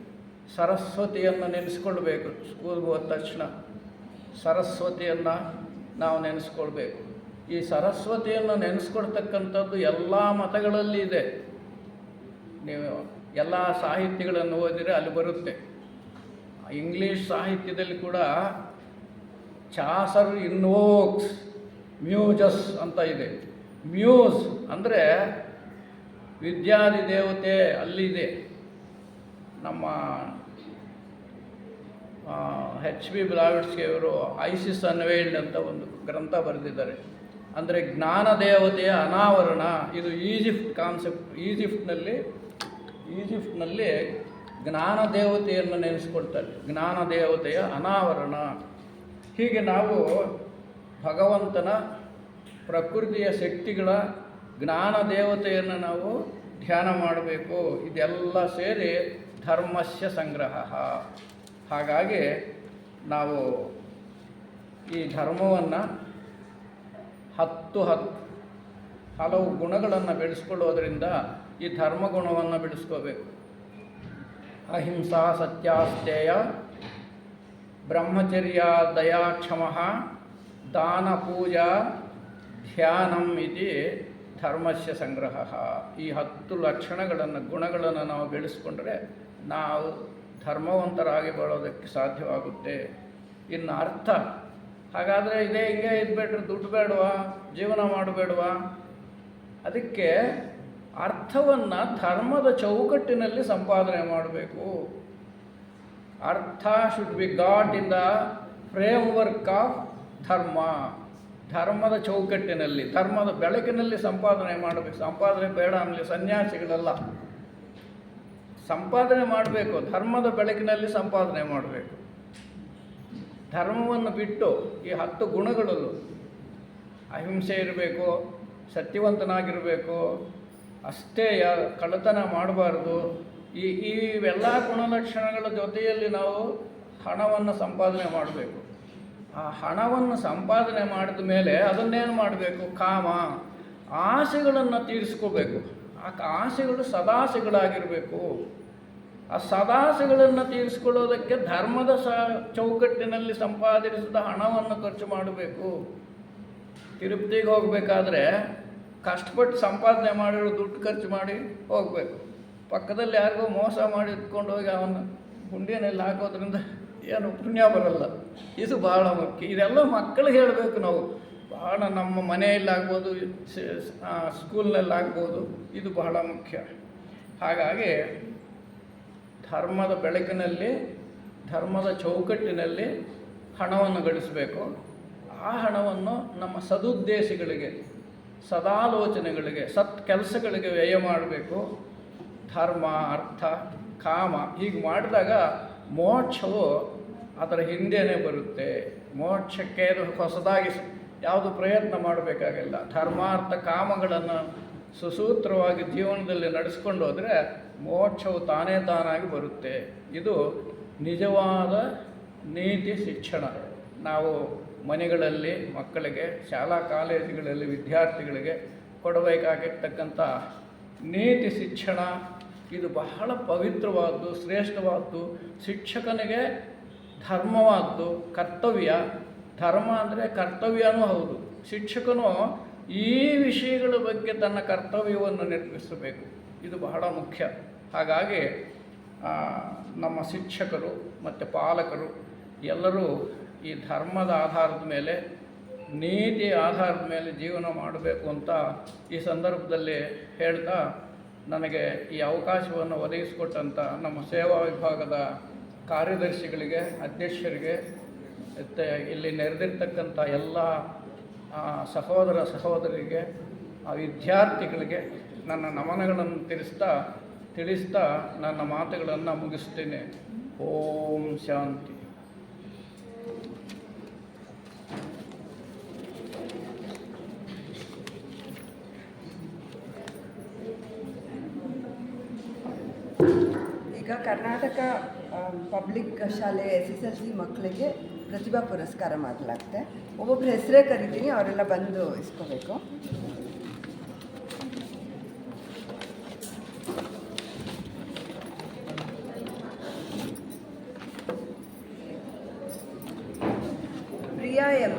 ಸರಸ್ವತಿಯನ್ನು ನೆನೆಸ್ಕೊಳ್ಬೇಕು. ಸ್ಕೂಲ್ಗೆ ಹೋದ ತಕ್ಷಣ ಸರಸ್ವತಿಯನ್ನು ನಾವು ನೆನೆಸ್ಕೊಳ್ಬೇಕು. ಈ ಸರಸ್ವತಿಯನ್ನು ನೆನೆಸ್ಕೊಳ್ತಕ್ಕಂಥದ್ದು ಎಲ್ಲ ಮತಗಳಲ್ಲಿ ಇದೆ. ನೀವು ಎಲ್ಲ ಸಾಹಿತ್ಯಗಳನ್ನು ಓದಿದರೆ ಅಲ್ಲಿ ಬರುತ್ತೆ. ಇಂಗ್ಲೀಷ್ ಸಾಹಿತ್ಯದಲ್ಲಿ ಕೂಡ ಚಾಸರ್ ಇನ್ವೋಕ್ಸ್ ಮ್ಯೂಜಸ್ ಅಂತ ಇದೆ. ಮ್ಯೂಸ್ ಅಂದರೆ ವಿದ್ಯಾದಿ ದೇವತೆ ಅಲ್ಲಿದೆ. ನಮ್ಮ H.B. ಬ್ಲಾವಿಟ್ಸ್ಕಿ ಅವರು ಐಸಿಸ್ ಅನ್ವೇಲ್ಡ್ ಅಂತ ಒಂದು ಗ್ರಂಥ ಬರೆದಿದ್ದಾರೆ. ಅಂದರೆ ಜ್ಞಾನ ದೇವತೆಯ ಅನಾವರಣ. ಇದು ಈಜಿಪ್ಟ್ ಕಾನ್ಸೆಪ್ಟ್. ಈಜಿಪ್ಟ್ನಲ್ಲಿ ಜ್ಞಾನ ದೇವತೆಯನ್ನು ನೆನೆಸ್ಕೊಳ್ತಾರೆ. ಜ್ಞಾನ ದೇವತೆಯ ಅನಾವರಣ. ಹೀಗೆ ನಾವು ಭಗವಂತನ ಪ್ರಕೃತಿಯ ಶಕ್ತಿಗಳ ಜ್ಞಾನ ದೇವತೆಯನ್ನು ನಾವು ಧ್ಯಾನ ಮಾಡಬೇಕು. ಇದೆಲ್ಲ ಸೇರಿ ಧರ್ಮಸ್ಯ ಸಂಗ್ರಹ. ಹಾಗಾಗಿ ನಾವು ಈ ಧರ್ಮವನ್ನು ಹಲವು ಗುಣಗಳನ್ನು ಬೆಳೆಸ್ಕೊಳ್ಳೋದ್ರಿಂದ ಈ ಧರ್ಮಗುಣವನ್ನು ಬೆಳೆಸ್ಕೋಬೇಕು. ಅಹಿಂಸಾ ಸತ್ಯಾಸ್ತೇಯ ಬ್ರಹ್ಮಚರ್ಯ ದಯಾ ಕ್ಷಮಃ ದಾನ ಪೂಜಾ ಧ್ಯಾನಂ ಇತಿ ಧರ್ಮಸ್ಯ ಸಂಗ್ರಹ. ಈ 10 ಲಕ್ಷಣಗಳನ್ನು, ಗುಣಗಳನ್ನು ನಾವು ಬೆಳೆಸ್ಕೊಂಡ್ರೆ ನಾವು ಧರ್ಮವಂತರಾಗಿ ಬಾಳೋದಕ್ಕೆ ಸಾಧ್ಯವಾಗುತ್ತೆ. ಇನ್ನು ಅರ್ಥ, ಹಾಗಾದರೆ ಹಿಂಗೆ ಇದ್ಬಿಟ್ರೆ ದುಡ್ಡು ಬೇಡವಾ, ಜೀವನ ಮಾಡಬೇಡವಾ? ಅದಕ್ಕೆ ಅರ್ಥವನ್ನು ಧರ್ಮದ ಚೌಕಟ್ಟಿನಲ್ಲಿ ಸಂಪಾದನೆ ಮಾಡಬೇಕು. ಅರ್ಥ should be got in the framework of ಧರ್ಮ. ಧರ್ಮದ ಚೌಕಟ್ಟಿನಲ್ಲಿ, ಧರ್ಮದ ಬೆಳಕಿನಲ್ಲಿ ಸಂಪಾದನೆ ಮಾಡಬೇಕು. ಸಂಪಾದನೆ ಬೇಡ ಅನ್ನಲಿ ಸನ್ಯಾಸಿಗಳೆಲ್ಲ. ಸಂಪಾದನೆ ಮಾಡಬೇಕು, ಧರ್ಮದ ಬೆಳಕಿನಲ್ಲಿ ಸಂಪಾದನೆ ಮಾಡಬೇಕು. ಧರ್ಮವನ್ನು ಬಿಟ್ಟು ಈ 10 ಗುಣಗಳಲ್ಲೂ ಅಹಿಂಸೆ ಇರಬೇಕು, ಸತ್ಯವಂತನಾಗಿರಬೇಕು, ಅಷ್ಟೇ ಕಳ್ಳತನ ಮಾಡಬಾರ್ದು. ಇವೆಲ್ಲ ಗುಣಲಕ್ಷಣಗಳ ಜೊತೆಯಲ್ಲಿ ನಾವು ಹಣವನ್ನು ಸಂಪಾದನೆ ಮಾಡಬೇಕು. ಆ ಹಣವನ್ನು ಸಂಪಾದನೆ ಮಾಡಿದ ಮೇಲೆ ಅದನ್ನೇನು ಮಾಡಬೇಕು? ಕಾಮ ಆಸೆಗಳನ್ನು ತೀರಿಸ್ಕೋಬೇಕು. ಆ ಆಸೆಗಳು ಸದಾಸೆಗಳಾಗಿರಬೇಕು. ಆ ಸದಾಸೆಗಳನ್ನು ತೀರಿಸ್ಕೊಳ್ಳೋದಕ್ಕೆ ಧರ್ಮದ ಚೌಕಟ್ಟಿನಲ್ಲಿ ಸಂಪಾದಿಸಿದ ಹಣವನ್ನು ಖರ್ಚು ಮಾಡಬೇಕು. ತಿರುಪತಿಗೆ ಹೋಗಬೇಕಾದ್ರೆ ಕಷ್ಟಪಟ್ಟು ಸಂಪಾದನೆ ಮಾಡಿರೋ ದುಡ್ಡು ಖರ್ಚು ಮಾಡಿ ಹೋಗಬೇಕು. ಪಕ್ಕದಲ್ಲಿ ಯಾರಿಗೋ ಮೋಸ ಮಾಡಿ ಇಟ್ಕೊಂಡು ಹೋಗಿ ಅವನ ಹುಂಡಿಯಲ್ಲಿ ಹಾಕೋದ್ರಿಂದ ಏನು ಪುಣ್ಯ ಬರಲ್ಲ. ಇದು ಬಹಳ ಮುಖ್ಯ. ಇದೆಲ್ಲ ಮಕ್ಕಳಿಗೆ ಹೇಳಬೇಕು ನಾವು. ಬಹಳ ನಮ್ಮ ಮನೆಯಲ್ಲಾಗ್ಬೋದು, ಸ್ಕೂಲ್ನಲ್ಲಾಗ್ಬೋದು. ಇದು ಬಹಳ ಮುಖ್ಯ. ಹಾಗಾಗಿ ಧರ್ಮದ ಬೆಳಕಿನಲ್ಲಿ, ಧರ್ಮದ ಚೌಕಟ್ಟಿನಲ್ಲಿ ಹಣವನ್ನು ಗಳಿಸಬೇಕು. ಆ ಹಣವನ್ನು ನಮ್ಮ ಸದುದ್ದೇಶಗಳಿಗೆ, ಸದಾಲೋಚನೆಗಳಿಗೆ, ಸತ್ ಕೆಲಸಗಳಿಗೆ ವ್ಯಯ ಮಾಡಬೇಕು. ಧರ್ಮ, ಅರ್ಥ, ಕಾಮ ಹೀಗೆ ಮಾಡಿದಾಗ ಮೋಕ್ಷವು ಅದರ ಹಿಂದೆಯೇ ಬರುತ್ತೆ. ಮೋಕ್ಷಕ್ಕೆ ಹೊಸದಾಗಿ ಯಾವುದು ಪ್ರಯತ್ನ ಮಾಡಬೇಕಾಗಿಲ್ಲ. ಧರ್ಮಾರ್ಥ ಕಾಮಗಳನ್ನು ಸುಸೂತ್ರವಾಗಿ ಜೀವನದಲ್ಲಿ ನಡೆಸ್ಕೊಂಡು ಹೋದರೆ ಮೋಕ್ಷವು ತಾನೇ ತಾನಾಗಿ ಬರುತ್ತೆ. ಇದು ನಿಜವಾದ ನೀತಿ ಶಿಕ್ಷಣ. ನಾವು ಮನೆಗಳಲ್ಲಿ ಮಕ್ಕಳಿಗೆ, ಶಾಲಾ ಕಾಲೇಜುಗಳಲ್ಲಿ ವಿದ್ಯಾರ್ಥಿಗಳಿಗೆ ಕೊಡಬೇಕಾಗಿರ್ತಕ್ಕಂಥ ನೀತಿ ಶಿಕ್ಷಣ ಇದು ಬಹಳ ಪವಿತ್ರವಾದ್ದು, ಶ್ರೇಷ್ಠವಾದ್ದು, ಶಿಕ್ಷಕನಿಗೆ ಧರ್ಮವಾದ್ದು, ಕರ್ತವ್ಯ. ಧರ್ಮ ಅಂದರೆ ಕರ್ತವ್ಯನೂ ಹೌದು. ಶಿಕ್ಷಕನು ಈ ವಿಷಯಗಳ ಬಗ್ಗೆ ತನ್ನ ಕರ್ತವ್ಯವನ್ನು ನಿರ್ವಹಿಸಬೇಕು. ಇದು ಬಹಳ ಮುಖ್ಯ. ಹಾಗಾಗಿ ನಮ್ಮ ಶಿಕ್ಷಕರು ಮತ್ತು ಪಾಲಕರು ಎಲ್ಲರೂ ಈ ಧರ್ಮದ ಆಧಾರದ ಮೇಲೆ, ನೀತಿಯ ಆಧಾರದ ಮೇಲೆ ಜೀವನ ಮಾಡಬೇಕು ಅಂತ ಈ ಸಂದರ್ಭದಲ್ಲಿ ಹೇಳ್ತಾ, ನನಗೆ ಈ ಅವಕಾಶವನ್ನು ಒದಗಿಸಿಕೊಟ್ಟಂಥ ನಮ್ಮ ಸೇವಾ ವಿಭಾಗದ ಕಾರ್ಯದರ್ಶಿಗಳಿಗೆ, ಅಧ್ಯಕ್ಷರಿಗೆ ಮತ್ತು ಇಲ್ಲಿ ನೆರೆದಿರ್ತಕ್ಕಂಥ ಎಲ್ಲ ಸಹೋದರ ಸಹೋದರಿಗೆ, ವಿದ್ಯಾರ್ಥಿಗಳಿಗೆ ನನ್ನ ನಮನಗಳನ್ನು ತಿಳಿಸ್ತಾ ನನ್ನ ಮಾತುಗಳನ್ನು ಮುಗಿಸ್ತೇನೆ. ಓಂ ಶಾಂತಿ. ಈಗ ಕರ್ನಾಟಕ ಪಬ್ಲಿಕ್ ಶಾಲೆ SSLC ಮಕ್ಕಳಿಗೆ ಪ್ರತಿಭಾ ಪುರಸ್ಕಾರ ಮಾಡಲಾಗುತ್ತೆ. ಒಬ್ಬೊಬ್ಬರು ಹೆಸರೇ ಕರಿತೀನಿ, ಅವರೆಲ್ಲ ಬಂದು ಇಸ್ಕೋಬೇಕು. ಪ್ರಿಯಾ ಎಂ,